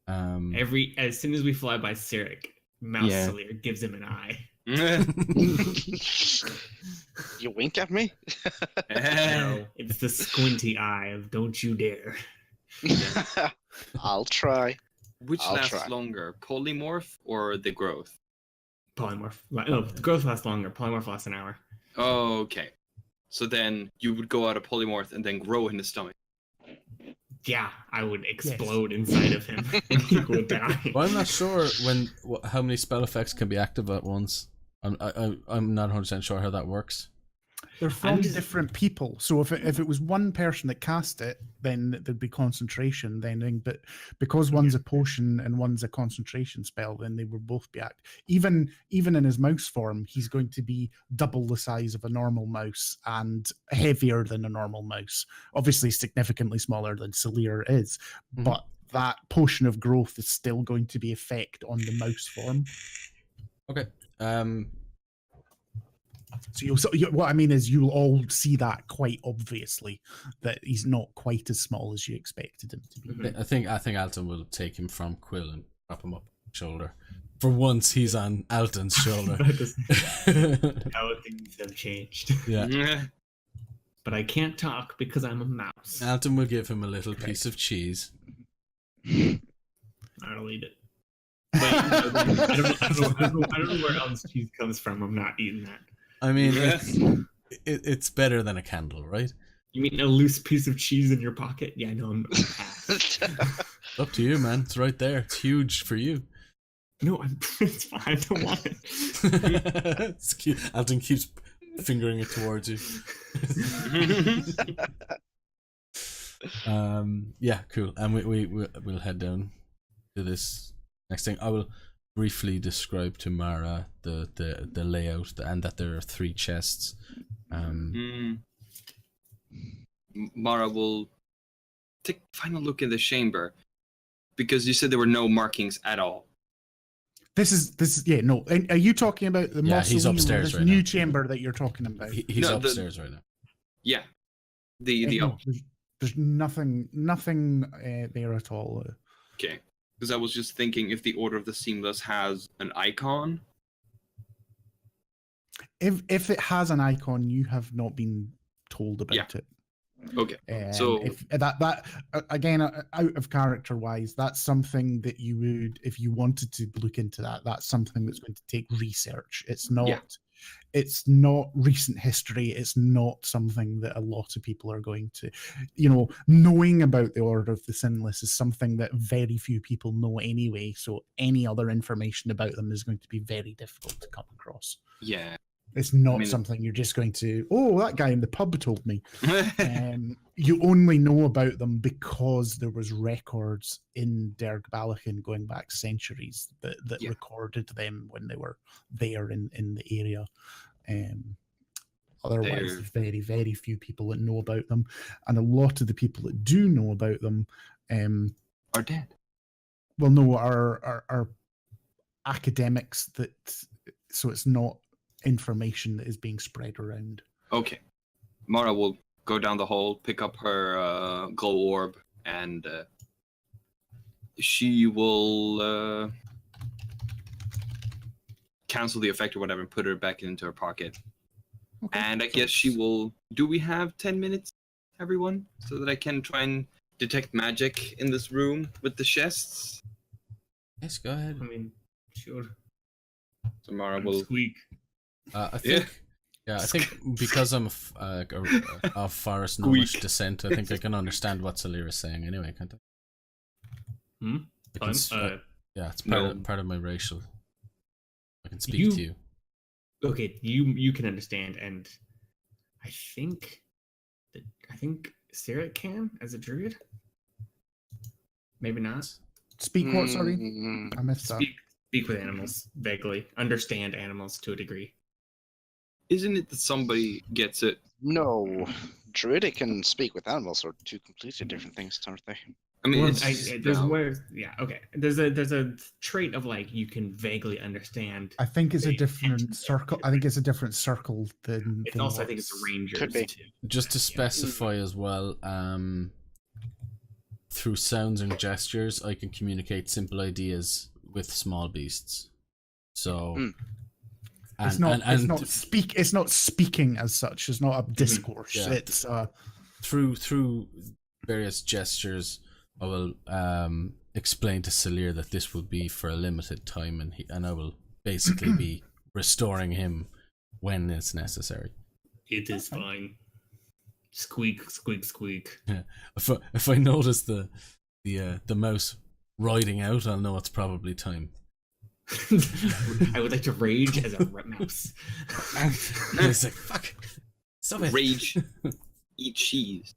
As soon as we fly by Cyric, Mouse Salir gives him an eye. You wink at me? No, it's the squinty eye of don't you dare. I'll try. Which lasts longer, polymorph or the growth? Polymorph. No, the growth lasts longer. Polymorph lasts an hour. Oh, okay. So then you would go out of polymorph and then grow in the stomach. Yeah, I would explode inside of him. He would die. Well, I'm not sure how many spell effects can be active at once. I'm not 100% sure how that works. They're from different people. So if it was one person that cast it, then there'd be concentration. But because one's a potion and one's a concentration spell, then they would both be active. Even in his mouse form, he's going to be double the size of a normal mouse and heavier than a normal mouse. Obviously, significantly smaller than Salir is, but that potion of growth is still going to be effect on the mouse form. Okay. what I mean is you'll all see that quite obviously that he's not quite as small as you expected him to be. I think Alton will take him from Quill and prop him up on his shoulder. For once, he's on Alton's shoulder. How things have changed. Yeah. But I can't talk because I'm a mouse. Alton will give him a little piece of cheese. I'll eat it. Wait, I don't know where Elton's cheese comes from. I'm not eating that. I mean, it's better than a candle, right? You mean a loose piece of cheese in your pocket? Yeah, no, I'm pass. Up to you, man. It's right there. It's huge for you. No, it's fine. I don't want it. It's cute. Alton keeps fingering it towards you. Yeah, cool. And we'll head down to this next thing. I will briefly describe to Mara the layout and that there are 3 chests. Mara will take a final look in the chamber because you said there were no markings at all. This is yeah, no. Are you talking about the Yeah, he's mausoleum or upstairs this right new now. chamber that you're talking about? He's No, upstairs right now. Yeah, the No, there's nothing there at all. okay. Because I was just thinking if the Order of the Seamless has an icon. If it has an icon, you have not been told about it. Okay. So if that again, out of character wise, that's something that you would, if you wanted to look into that, that's something that's going to take research. It's not it's not recent history. It's not something that a lot of people are going to, knowing about the Order of the Sinless is something that very few people know anyway. So any other information about them is going to be very difficult to come across. yeah. It's not something you're just going to, that guy in the pub told me. You only know about them because there was records in Derg Balakin going back centuries that recorded them when they were there in the area. Otherwise, there's very, very few people that know about them. And a lot of the people that do know about them are dead. Well, no, are academics so it's not information that is being spread around. Okay. Mara will go down the hall, pick up her glow orb, and she will cancel the effect or whatever and put her back into her pocket. Okay. And I guess she will... Do we have 10 minutes, everyone? So that I can try and detect magic in this room with the chests? Yes, go ahead. I mean, sure. So Mara will... Squeak. I think because I'm of forest gnomish descent, I think I can understand what Salir is saying anyway, can't I? It's part of my racial. I can speak to you. Okay, you can understand, and I think Sarah can as a druid. Maybe not. Speak what? Sorry, I missed that. Speak with animals vaguely. Understand animals to a degree. Isn't it that somebody gets it? No, druidic and speak with animals are 2 completely different things, aren't they? I mean, there's a trait of like you can vaguely understand. I think it's a different circle. I think it's a different circle than. It's also, I think it's rangers. Could be. Too. Just to specify as well, through sounds and gestures, I can communicate simple ideas with small beasts. So. It's not speaking as such. It's not a discourse. Yeah. It's through various gestures, I will explain to Salir that this will be for a limited time, and I will basically be restoring him when it's necessary. It is fine. Squeak, squeak, squeak. Yeah. If I notice the mouse riding out, I'll know it's probably time. I would like to rage as a mouse. It's like, fuck. Stop it. Rage, eat cheese.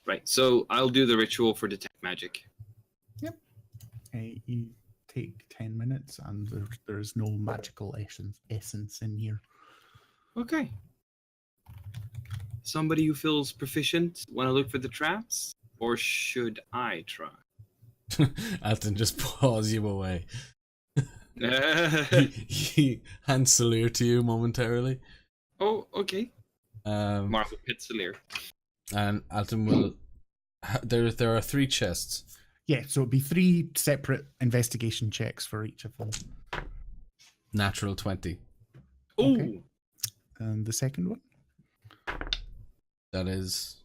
Right, so I'll do the ritual for detect magic. Yep. You take 10 minutes, and there's no magical essence in here. Okay. Somebody who feels proficient want to look for the traps? Or should I try? Alton just paws you away. He hands Salir to you momentarily. Oh, okay. Marvel hits Salir. And Alton will. There are 3 chests. Yeah, so it'd be 3 separate investigation checks for each of them. Natural 20. Oh, Okay. And the second one? That is.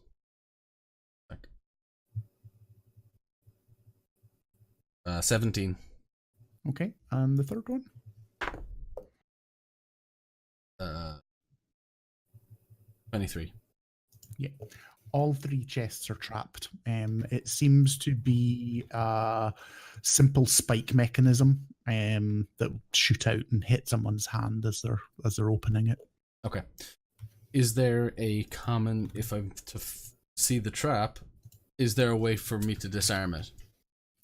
17. Okay. And the third one? 23. Yeah. All 3 chests are trapped. It seems to be a simple spike mechanism that will shoot out and hit someone's hand as they're opening it. Okay. Is there a common, if I'm to see the trap, is there a way for me to disarm it?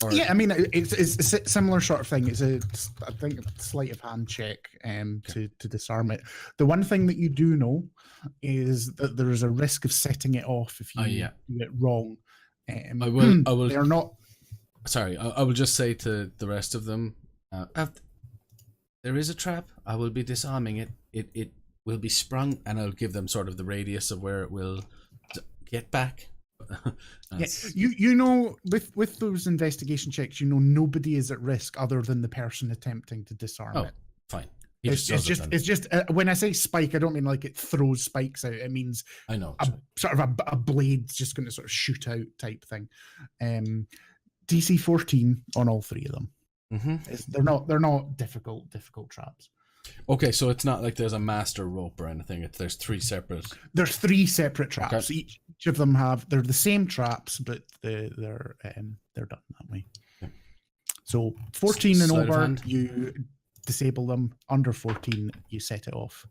Or... Yeah, I mean, it's a similar sort of thing. I think, a sleight of hand check to disarm it. The one thing that you do know is that there is a risk of setting it off if you do it wrong. I will. They're not. Sorry, I will just say to the rest of them, there is a trap. I will be disarming it. It will be sprung, and I'll give them sort of the radius of where it will get back. Yeah, you know, with those investigation checks, you know nobody is at risk other than the person attempting to disarm it. Fine. It's just when I say spike, I don't mean like it throws spikes out. It means I know sort of a blade's just going to sort of shoot out type thing. DC 14 on all 3 of them. Mm-hmm. They're not difficult traps. Okay, so it's not like there's a master rope or anything. There's 3 separate. There's 3 separate traps. Okay. Each of them they're the same traps, but they're done that way. Okay. So 14 and Sleight of over, hand. you disable them. Under 14, you set it off.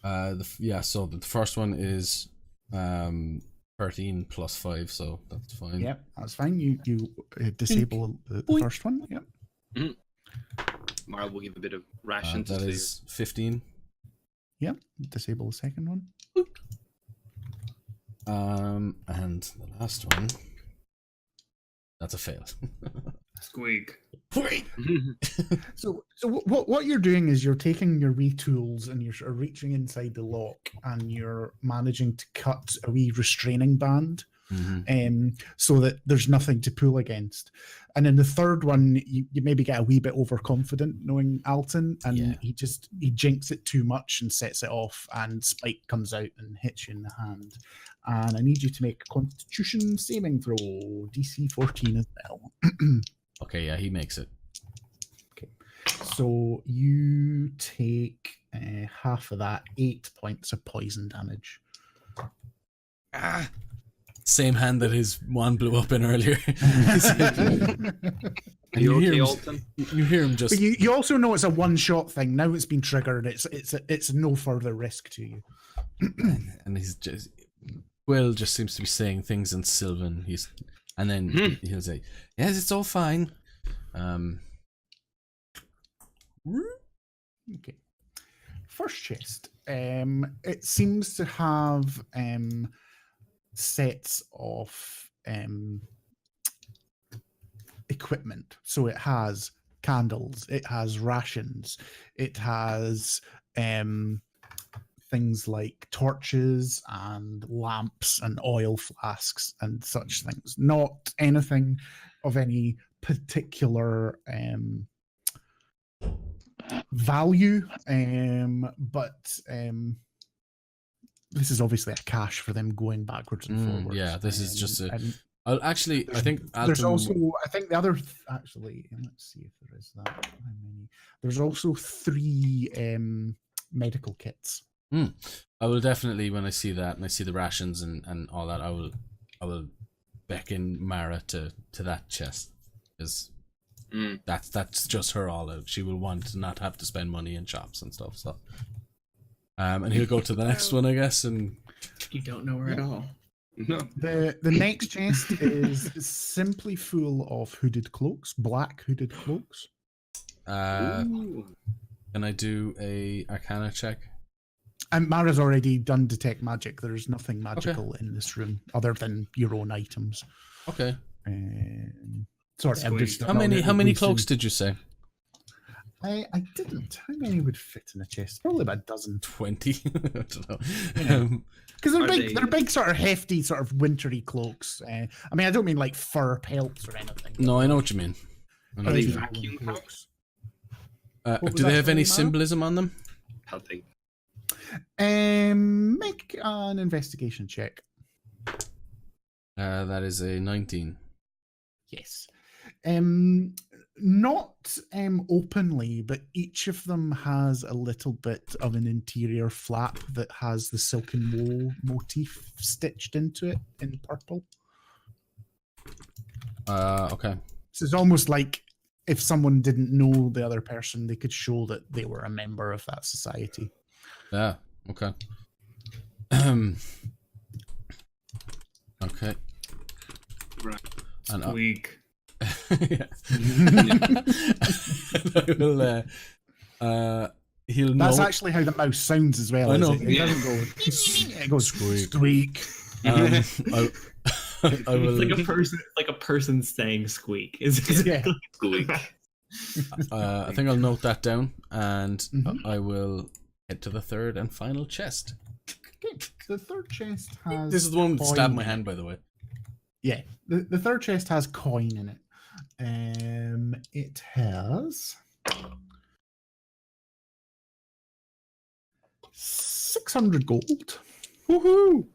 So the first one is 13 plus 5, so that's fine. Yep, that's fine. You disable the first one. Yep. Mm-hmm. Marl will give a bit of ration to That Salir. is 15. Yep. Disable the second one. And the last one. That's a fail. Squeak. So what you're doing is you're taking your wee tools and you're sort of reaching inside the lock and you're managing to cut a wee restraining band. Mm-hmm. So that there's nothing to pull against. And in the third one, you maybe get a wee bit overconfident knowing Alton, and he jinks it too much and sets it off, and Spike comes out and hits you in the hand. And I need you to make a Constitution saving throw, DC 14 as well. Okay, yeah, he makes it. Okay, so you take half of that, 8 points of poison damage. Same hand that his wand blew up in earlier. Are you okay, Alton? You hear him just. But you also know it's a one-shot thing. Now it's been triggered. It's no further risk to you. And he's just. Will just seems to be saying things in Sylvan. And then he'll say, "Yes, it's all fine." Okay. First chest. It seems to have sets of equipment. So it has candles, it has rations, it has things like torches and lamps and oil flasks and such things. Not anything of any particular value, but this is obviously a cache for them going backwards and forwards. Yeah, this is just a. I'll actually, I think there's also, I think the other, actually, let's see if there is that. How many? There's also 3 medical kits. I will definitely, when I see that and I see the rations and all that, I will beckon Mara to that chest, because that's just her all out. She will want to not have to spend money in shops and stuff. So, and he'll go to the next one, I guess. And you don't know her at all. No. The next chest is simply full of hooded cloaks, black hooded cloaks. Can I do a Arcana check? And Mara's already done detect magic. There's nothing magical in this room other than your own items. Okay. Sorry, I'm just how many cloaks did you say? I didn't. How many would fit in a chest? Probably about a dozen. 20. I don't know. Yeah. Because they're Are big. they- They're big, sort of hefty, sort of wintry cloaks. I mean, I don't mean like fur pelts or anything. No, I know what you mean. I know Are what they you mean. vacuum cloaks? Uh, was do that, they have any sorry, Mara? symbolism on them? Healthy. Make an investigation check. That is a 19. Yes. Not openly, but each of them has a little bit of an interior flap that has the silken wool motif stitched into it in purple. Okay. So it's almost like if someone didn't know the other person, they could show that they were a member of that society. Yeah. Okay. Okay. Right. And Squeak. yeah. I will, he'll know. That's actually how the mouse sounds as well. I know. It Yeah. doesn't go. It goes squeak. I will. Like a person saying squeak. Is Yeah. Squeak. I think I'll note that down, and Mhm. I will head to the third and final chest. Okay. The third chest has. This is the one that stabbed my coin. hand, by the way. Yeah, the third chest has coin in it. It has 600 gold. Woohoo!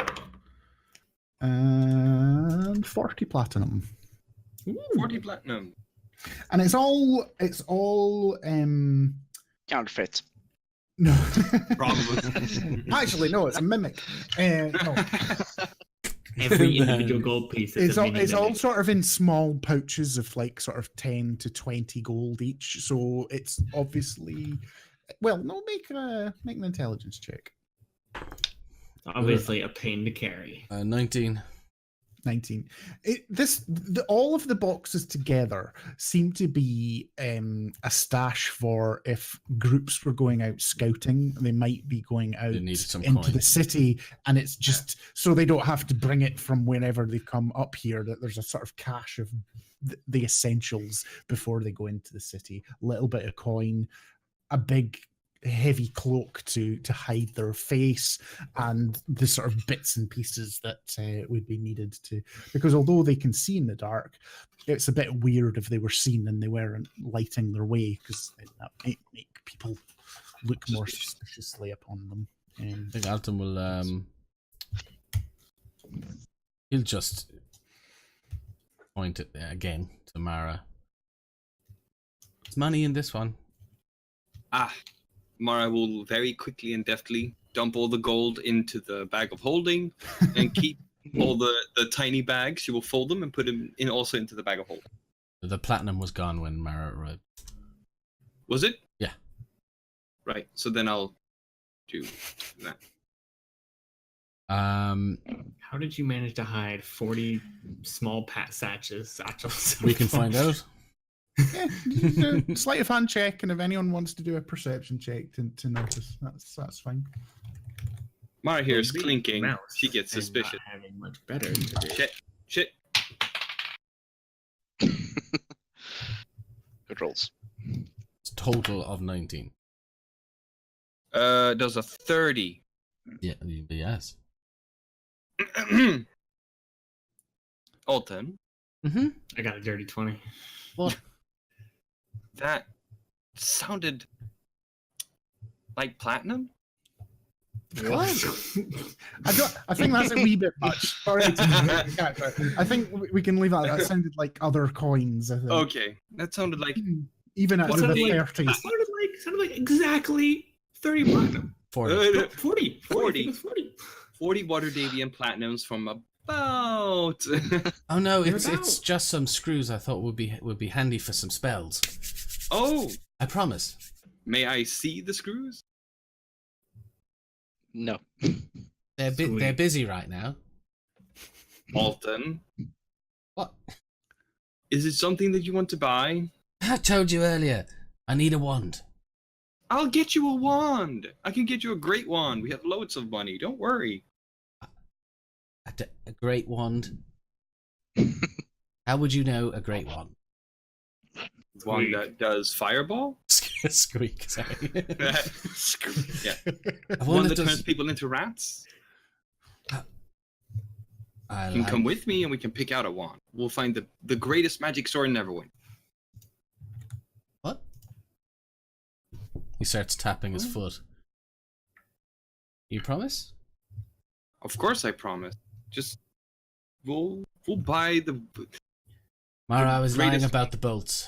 And 40 platinum. 40 platinum. And it's all Counterfeit. no. Probably. Actually, no, it's a mimic. No. Every individual gold piece. is It's a all, mini it's all limit. sort of in small pouches of like sort of 10 to 20 gold each. So it's obviously, well, no, make an intelligence check. Obviously a pain to carry. 19. 19. All of the boxes together seem to be a stash for if groups were going out scouting. They might be going out They needed some into the coins. city, and it's just so they don't have to bring it from wherever they come up here. That there's a sort of cache of the essentials before they go into the city. A little bit of coin, a big heavy cloak to hide their face, and the sort of bits and pieces that would be needed to, because although they can see in the dark, it's a bit weird if they were seen and they weren't lighting their way, because that might make people look more suspiciously upon them. I think Alton will. He'll just point it again to Mara. There's money in this one. Mara will very quickly and deftly dump all the gold into the bag of holding and keep all the tiny bags. She will fold them and put them in also into the bag of holding. The platinum was gone when Mara arrived. Was it? Yeah. Right. So then I'll do that. How did you manage to hide 40 small satchels? We can find out. Yeah, do a sleight of hand check, and if anyone wants to do a perception check to notice, that's fine. Mara hears Big clinking. mouse She gets and suspicious. not having much better to do. Shit. Good rolls. It's total of 19. Does a 30. Yeah, yes. Alton, Mm-hmm. I got a dirty 20. What? that sounded like platinum. What? I think that's a wee bit much. Sorry, I think we can leave that. That sounded like other coins. I think. Okay, that sounded like Even at What the sounded like- 30s. sounded like exactly 30 platinum. 40. No, 40. 40. It was 40. 40 water Davian platinums from about. Oh no, You're it's about- just some screws I thought would be handy for some spells. Oh, I promise. may I see the screws? No. They're Sweet. busy right now. Alton, What? is it something that you want to buy? I told you earlier. I need a wand. I'll get you a wand. I can get you a great wand. We have loads of money. Don't worry. A great wand. How would you know a great wand? Wand that does fireball? Squeak, sorry. Yeah. I One wonder that turns does... people into rats. I You can come like- with me and we can pick out a wand. We'll find the greatest magic sword in Neverwinter. What? He starts tapping his foot. You promise? Of course, I promise. Just we'll buy the. Mara, I was lying greatest- about the bolts.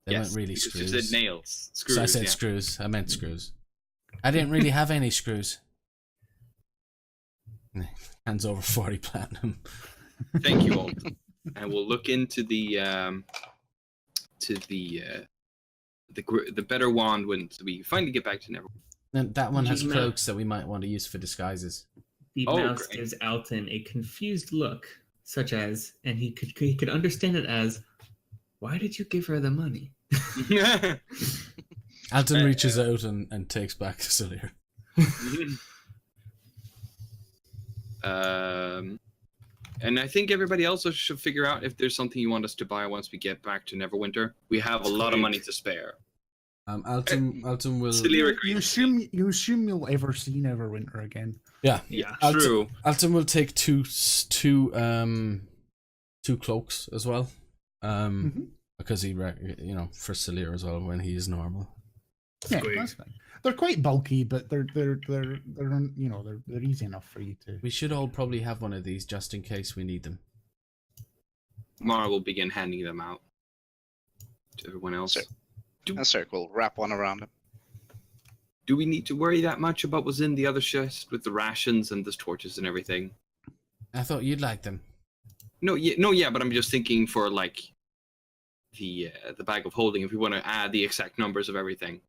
They Yes, weren't really because screws. You said nails. Screws. So I said yeah. screws. I meant screws. I didn't really have any screws. Hands over 40 platinum. Thank you, all. And we'll look into the better wand when we finally get back to Neverwinter. And that one has Gmail. cloaks that we might want to use for disguises. The Oh, mouse great. gives Alton a confused look, such as, and he could understand it as, "Why did you give her the money?" Alton reaches out and takes back Celia. And I think everybody else should figure out if there's something you want us to buy once we get back to Neverwinter. We have a lot of money to spare. Alton will. Celia You assume you'll ever see Neverwinter again. Yeah, Yeah, Alton, true. Alton will take two cloaks as well, because he, for Celia as well when he is normal. Yeah, Squeak. that's fine. They're quite bulky, but they're easy enough for you to. We should all probably have one of these just in case we need them. Mara will begin handing them out to everyone else. Sure. Sirk will wrap one around him. Do we need to worry that much about what's in the other chest with the rations and the torches and everything? I thought you'd like them. No, yeah, but I'm just thinking for like the bag of holding. If we want to add the exact numbers of everything.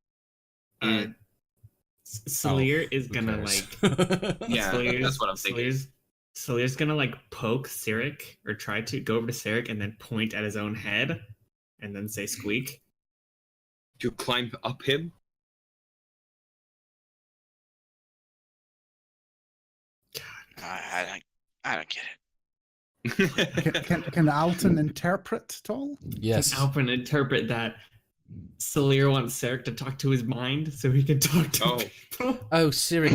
Celia is Who gonna cares? Yeah, Celia's- that's what I'm thinking. Celia's gonna like poke Cyric or try to go over to Cyric and then point at his own head, and then say "squeak." To climb up him. I don't get it. Can Alton interpret at all? Yes. Can Alpin interpret that Celia wants Cyric to talk to his mind so he can talk to people? Oh, Cyric.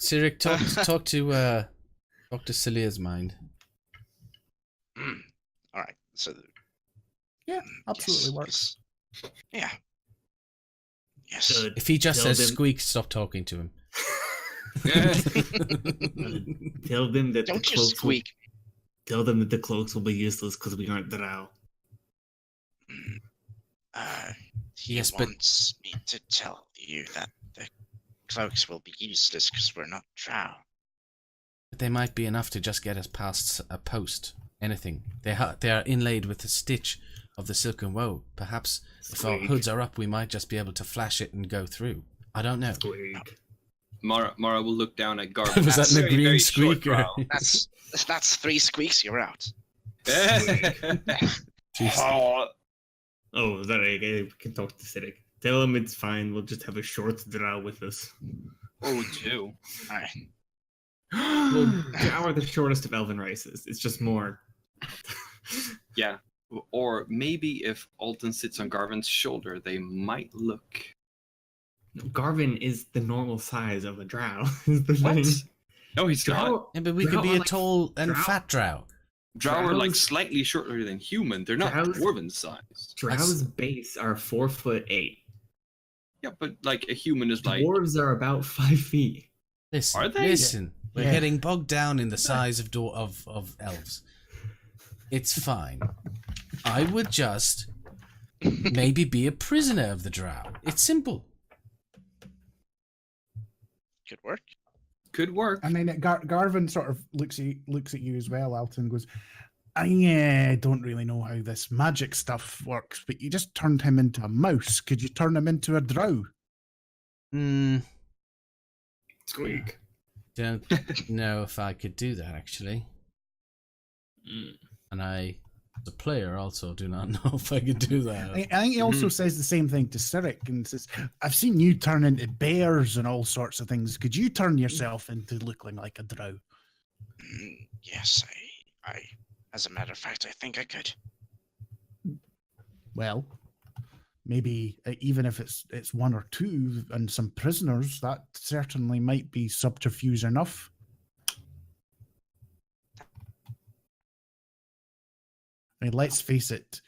Cyric, talk to Celia's mind. All right. So Yeah, absolutely yes, works. Yeah. Yes. So If he just tell says them- squeak, stop talking to him. Tell them that Don't the you cloaks squeak. Tell them that the cloaks will be useless because we aren't drow. He Yes, but- wants me to tell you that the cloaks will be useless because we're not drow. But they might be enough to just get us past a post. Anything. They are inlaid with the stitch of the silken woe. Perhaps if our Squeak. hoods are up, we might just be able to flash it and go through. I don't know. Squeak. Mara will look down at Garvin. Was that That's in a Very, green very short squeaker? brow. That's 3 squeaks. You're out. Oh, Oh, is that okay? We can talk to Cyric. Tell him it's fine. We'll just have a short drow with us. two. All right. Well, drow are the shortest of elven races. It's just more. Yeah. Or maybe if Alton sits on Garvin's shoulder, they might look. Garvin is the normal size of a drow. Is the What? thing. No, he's not. Drow, Yeah, but we Drow could be are a like- tall and drow- fat drow. Drow are like Drows- slightly shorter than human. They're not Drows- dwarven size. Drow's base are 4'8". Yeah, but like a human is like. Dwarves are about 5 feet. Listen, Are they? listen. We're Yeah. getting bogged down in the size of of elves. It's fine. I would just maybe be a prisoner of the drow. It's simple. Could work. Could work. And then Garvin sort of looks at you as well, Alton, and goes, I don't really know how this magic stuff works, but you just turned him into a mouse. Could you turn him into a drow? Squeak. Don't know if I could do that actually. And I, as a player, also do not know if I could do that. I think he also says the same thing to Cyric and says, I've seen you turn into bears and all sorts of things. Could you turn yourself into looking like a drow? Yes, I. As a matter of fact, I think I could. Well, maybe even if it's one or two and some prisoners, that certainly might be subterfuge enough. I mean, let's face it.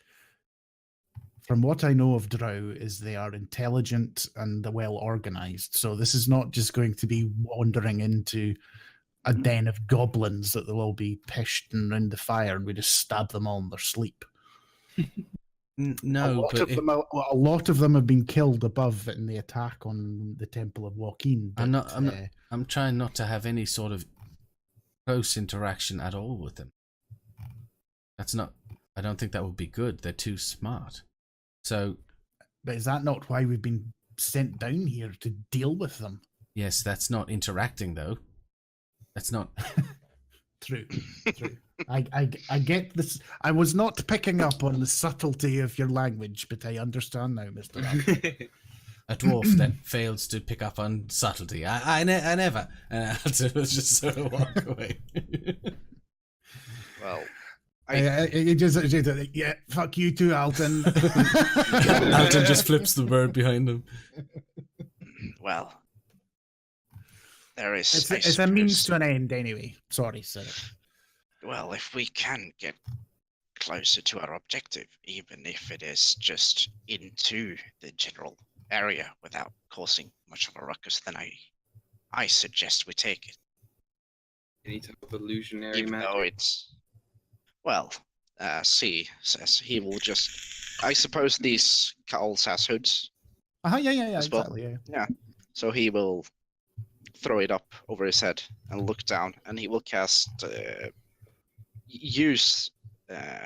From what I know of Drow, is they are intelligent and well organized. So this is not just going to be wandering into a den of goblins that they'll all be pished and around the fire, and we just stab them all in their sleep. No, but a lot of them have been killed above in the attack on the Temple of Joaquin. I'm trying not to have any sort of close interaction at all with them. That's not. I don't think that would be good. They're too smart. So, but is that not why we've been sent down here to deal with them? Yes, that's not interacting though. That's not true. I get this. I was not picking up on the subtlety of your language, but I understand now, Mr. Alton. A dwarf that fails to pick up on subtlety. I never. And Alton was just sort of walk away. Well, yeah, fuck you too, Alton. Alton just flips the bird behind him. Well, there is. It's a means to an end, anyway. Sorry, sir. Well, if we can get closer to our objective, even if it is just into the general area without causing much of a ruckus, then I suggest we take it. Any type of illusionary Even magic? though it's... Well, C says he will just... I suppose these cowls has hoods. Yeah, as well. exactly, yeah. So he will throw it up over his head and look down, and he will cast... use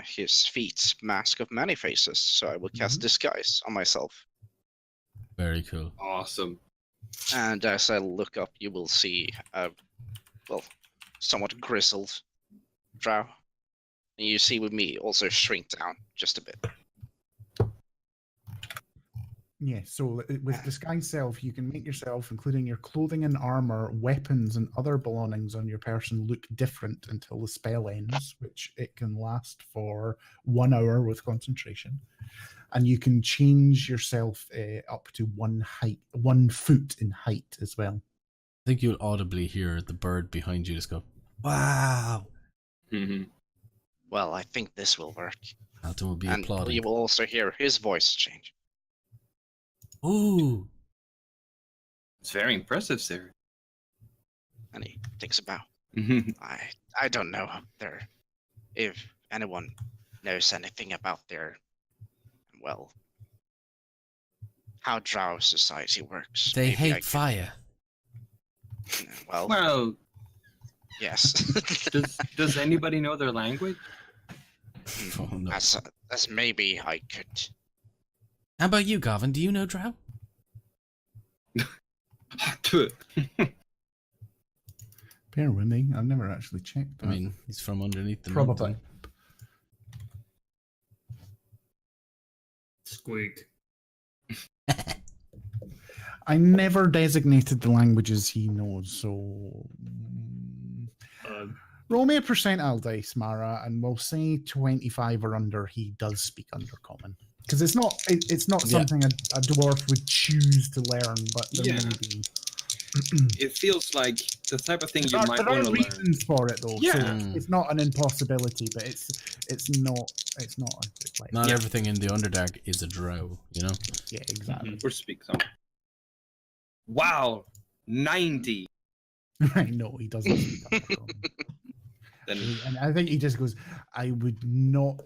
his feat's mask of many faces. So I will cast disguise on myself. Very cool. Awesome. And as I look up, you will see a, well, somewhat grizzled drow. And you see with me also shrink down just a bit. Yeah, so with disguise self, you can make yourself, including your clothing and armor, weapons, and other belongings on your person, look different until the spell ends, which it can last for 1 hour with concentration. And you can change yourself up to 1 foot in height as well. I think you'll audibly hear the bird behind you just go, "Wow!" Mm-hmm. Well, I think this will work. Alton will be And applauding. you will also hear his voice change. Ooh! It's very impressive, sir. And he takes a bow. Mm-hmm. I don't know if anyone knows anything about well, how drow society works. They Maybe I hate could- fire. Well, yes. Does anybody know their language? Oh, no. As maybe I could. How about you, Garvin? Do you know Drow? Bear with me. I've never actually checked that. I mean, he's from underneath the Probably. mountain. Squeak. I never designated the languages he knows, so... Roll me a percentile dice, Mara, and we'll say 25 or under he does speak Undercommon. Because it's not something a dwarf would choose to learn, but there may be... It feels like the type of thing you might There want are to learn. reasons for it, though. Yeah. So it's not an impossibility, but it's not like... Not everything in the Underdark is a Drow, you know? Yeah, exactly. Or speak some. Wow, 90. Right, no, he doesn't speak Undercommon. Then And I think he just goes, I would not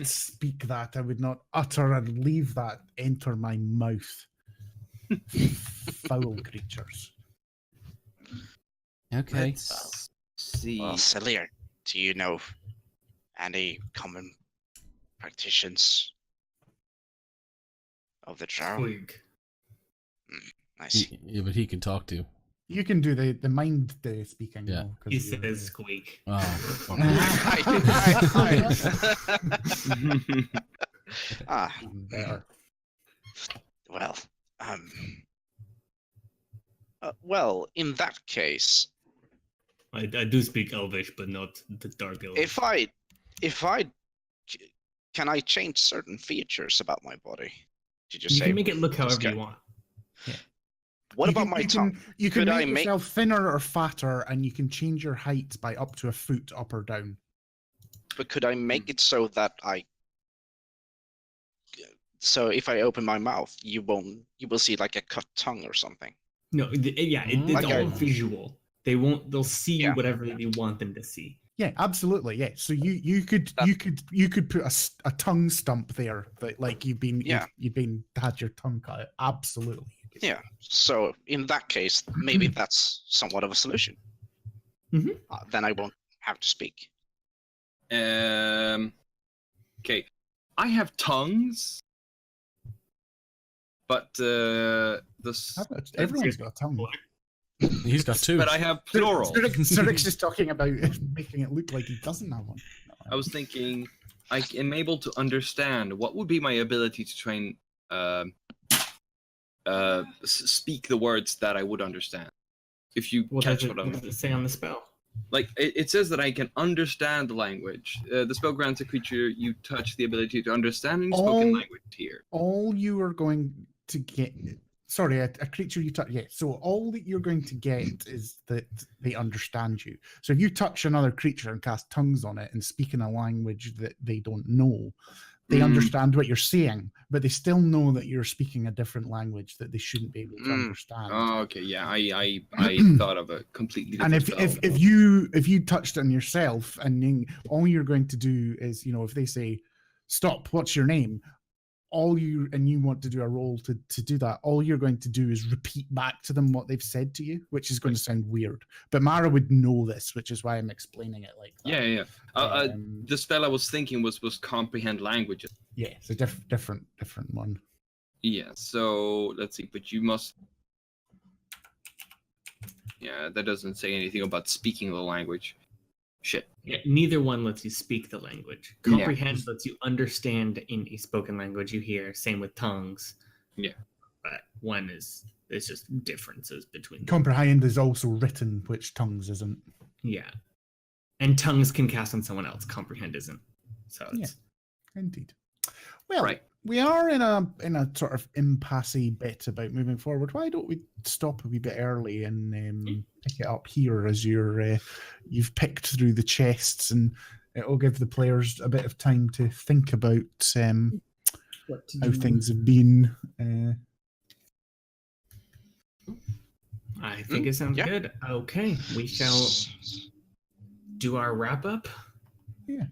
speak that. I would not utter and leave that enter my mouth. Foul creatures. Okay. let's see. Well, Salir, do you know any common practitioners of the drow? Squeak. I see. Yeah, but he can talk to you. You can do the mind speaking. Yeah. though, 'cause He you're- says squeak. Oh, fuck. Ah, even better. well, in that case, I do speak Elvish, but not the Dark Elvish. can I change certain features about my body? Did you You say? can make it look however guy? you want. What You about can- my you tongue? Can, you can Could I make make- yourself thinner or fatter, and you can change your height by up to a foot up or down. But could I make it so that so if I open my mouth, you will see like a cut tongue or something? No, it's Like all I- visual. They'll see Yeah. whatever they want them to see. Yeah, absolutely. Yeah. So you could put a tongue stump there that like you've had your tongue cut out. Absolutely. you could do Yeah. that. So in that case, maybe that's somewhat of a solution. Mhm. Then I won't have to speak. Okay. I have tongues, but Everyone's got a tongue. He's got two. but I have plural. Sterik's just talking about making it look like he doesn't have one. I was thinking I am able to understand. What would be my ability to train speak the words that I would understand? If you What catch does what it, I'm what does it say on the spell? like, it says that I can understand the language. The spell grants a creature you touch the ability to understand any spoken Oh. language here. All you are going to get, sorry, a creature you touch. Yeah. So all that you're going to get is that they understand you. So if you touch another creature and cast tongues on it and speak in a language that they don't know, they understand what you're saying, but they still know that you're speaking a different language that they shouldn't be able to understand. Oh, okay, yeah, I thought of a completely And different spell. if you touched on yourself and then all you're going to do is, if they say stop, what's your name, you want to do a roll to do that, all you're going to do is repeat back to them what they've said to you, which is going to sound weird, but Mara would know this, which is why I'm explaining it like that. Yeah. The spell I was thinking was comprehend languages. Yeah, it's a different one. Yeah, so let's see, but you must. Yeah, that doesn't say anything about speaking the language. Shit. Yeah, neither one lets you speak the language. Yeah. Comprehend lets you understand in a spoken language you hear. Same with tongues. Yeah. But there's just differences between them. Comprehend is also written, which tongues isn't. Yeah. And tongues can cast on someone else. Comprehend isn't. So it's Indeed. Well, Right. we are in a sort of impasse bit about moving forward. Why don't we stop a wee bit early and pick it up here as you've picked through the chests, and it'll give the players a bit of time to think about what to how do. things have been. I think it sounds yeah. good. Okay, we shall do our wrap up. Yeah.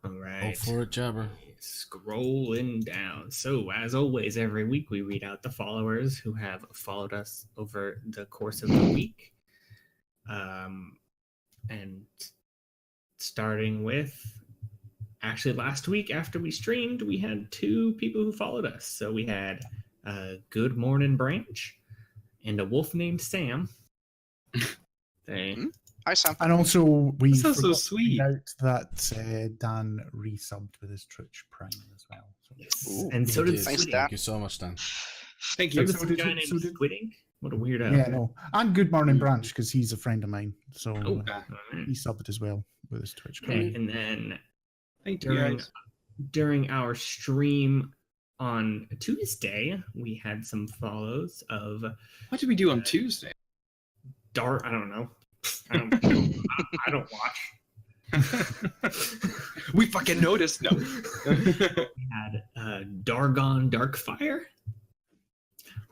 All Go right. for it, Jabber. Scrolling down. So, as always, every week we read out the followers who have followed us over the course of the week. And starting with, actually, last week after we streamed, we had 2 people who followed us. So we had Good Morning Branch and a wolf named Sam. Hi, Sam. And also, we That sounds so forgot to sweet. point out that Dan resubbed with his Twitch Prime as well. So. Yes. Ooh, And so He did Thanks, Squidink. Dan. Thank you so much, Dan. Thank So you. did So some did- guy named so did- Squidink. What a weirdo. Yeah, no. And Good Morning Branch, because he's a friend of mine. So Oh, he subbed as well with his Twitch okay. Prime. And then Thank you, during guys. during our stream on Tuesday, we had some follows of What did we do on Tuesday? I don't know. I don't watch. We fucking noticed. No. We had Dargon Darkfire.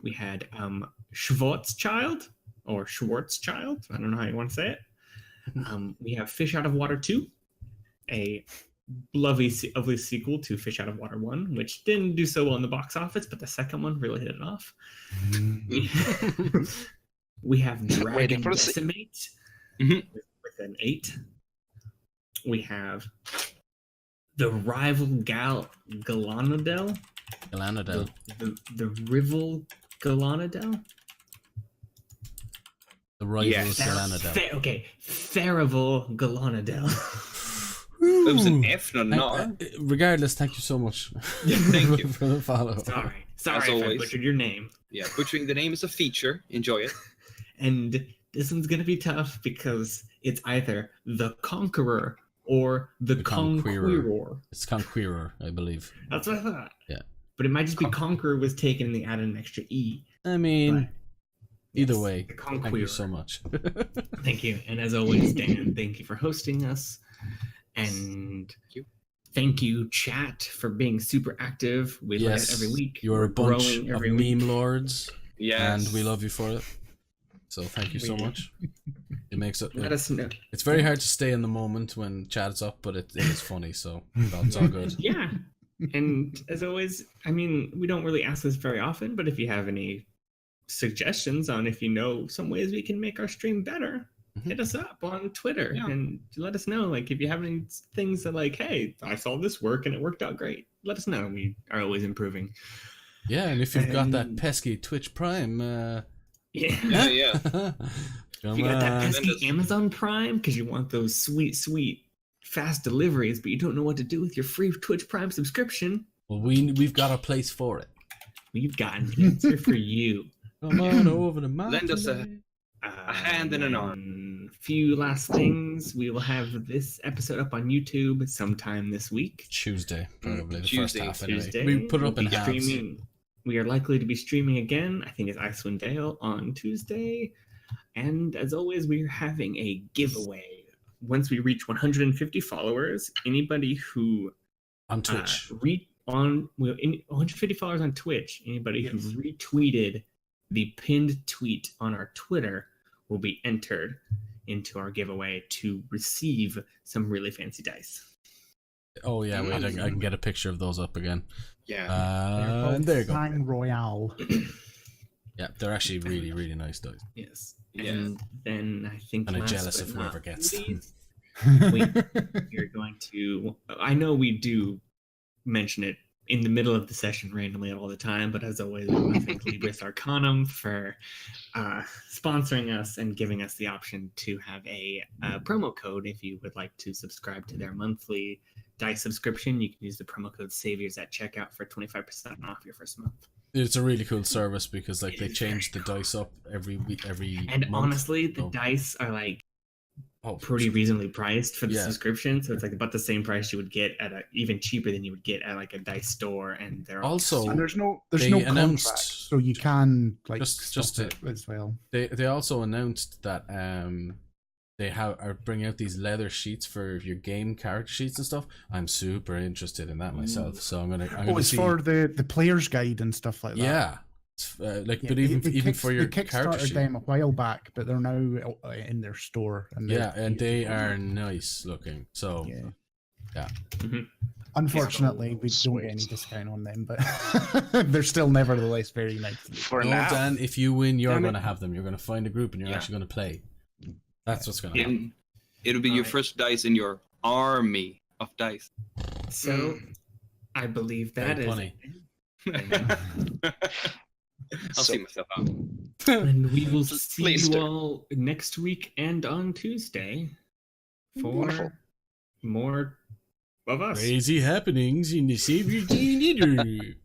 We had Schwarzchild or Schwarzchild. I don't know how you want to say it. We have Fish Out of Water 2, a lovely sequel to Fish Out of Water 1, which didn't do so well in the box office, but the second one really hit it off. We have Dragon Waiting for the Decimate Mhm. with an 8. We have the Rival Galanadel. Galanadel. The Rival Galanadel? The rivals Galanadel. Okay, Therival Galanadel. It was an F, not an R. Regardless, thank you so much. Yeah, thank you. for the follow. Sorry As if I always. butchered your name. Yeah, butchering the name is a feature. Enjoy it. And this one's gonna be tough because it's either the Conqueror or the The Conqueror. Conqueror. It's Conqueror, I believe. That's what I thought. Yeah. But it might just be Conqueror was taken and they added an extra E. I mean, But, either yes, way, the thank you Conqueror. so much. Thank you. And as always, Dan, thank you for hosting us. And thank you, chat, for being super active. We love it every week. You're We're a bunch growing of every meme week. lords, Yes. and we love you for it. So thank you so We- much. It makes it. Let us know. It's very hard to stay in the moment when chat's up, but it is funny, so it's all good. Yeah. And as always, I mean, we don't really ask this very often, but if you have any suggestions on if you know some ways we can make our stream better, hit us up on Twitter and let us know. Like, if you have any things that, like, hey, I saw this work and it worked out great, let us know. We are always improving. Yeah, and if you've got that And- pesky Twitch Prime, Yeah. Yeah. come If you got that on. pesky Amazon Prime because you want those sweet, sweet, fast deliveries, but you don't know what to do with your free Twitch Prime subscription, Well, we've got a place for it. we've got an answer for you. Come on over to my. Lend us a hand and an arm. Few last things. We will have this episode up on YouTube sometime this week. Tuesday, probably the Tuesday, first half. Anyway. Tuesday. We put it up in We'll be halves. streaming. We are likely to be streaming again. I think it's Icewind Dale on Tuesday. And as always, we are having a giveaway. Once we reach 150 followers, anybody who On Twitch. 150 followers on Twitch, anybody who retweeted the pinned tweet on our Twitter will be entered into our giveaway to receive some really fancy dice. Oh yeah, wait, I can get a picture of those up again. Yeah. And there you go. Sang Royale. Yeah, they're actually really, really nice dice. Yes. Yeah. And then I think And I'm last jealous but of whoever not gets them. least, we're going to, I know we do mention it in the middle of the session randomly all the time, but as always, we want to thank Libris Arcanum for sponsoring us and giving us the option to have a promo code. If you would like to subscribe to their monthly dice subscription, you can use the promo code Saviors at checkout for 25% off your first month. It's a really cool service because like It they is change the very cool. dice up every week, every And month. honestly, the Oh. dice are like Oh, pretty reasonably priced for the Yeah. subscription, so it's like about the same price you would get at even cheaper than you would get at like a dice store. And they're Also, And there's no They no announced- contract, so you can like Just stop to- it as well. They also announced that they are bringing out these leather sheets for your game character sheets and stuff. I'm super interested in that myself, so I'm gonna It's see. for the player's guide and stuff like that. Yeah, it's, like Yeah, but even they even for your they character kickstarted sheet. them a while back, but they're now in their store. And Yeah, and they are nice looking. So Yeah. Yeah. Mhm. Unfortunately, we don't get any Sweet. discount on them, but they're still nevertheless very nice. For no, now. Dan, if you win, you're Damn it. gonna have them. You're gonna find a group and you're Yeah. actually gonna play. That's what's gonna happen. And it'll be your Alright. first dice in your army of dice. So I believe that Very is funny. I'll So- see myself out. and we will see Please you do. all next week and on Tuesday for Wonderful. more of us. Crazy happenings in the Saviours DND.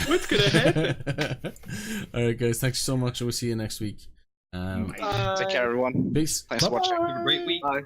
What's gonna happen? All right, guys. Thanks so much. We'll see you next week. Take care, everyone. Peace. Thanks for watching. Have a great week. Bye.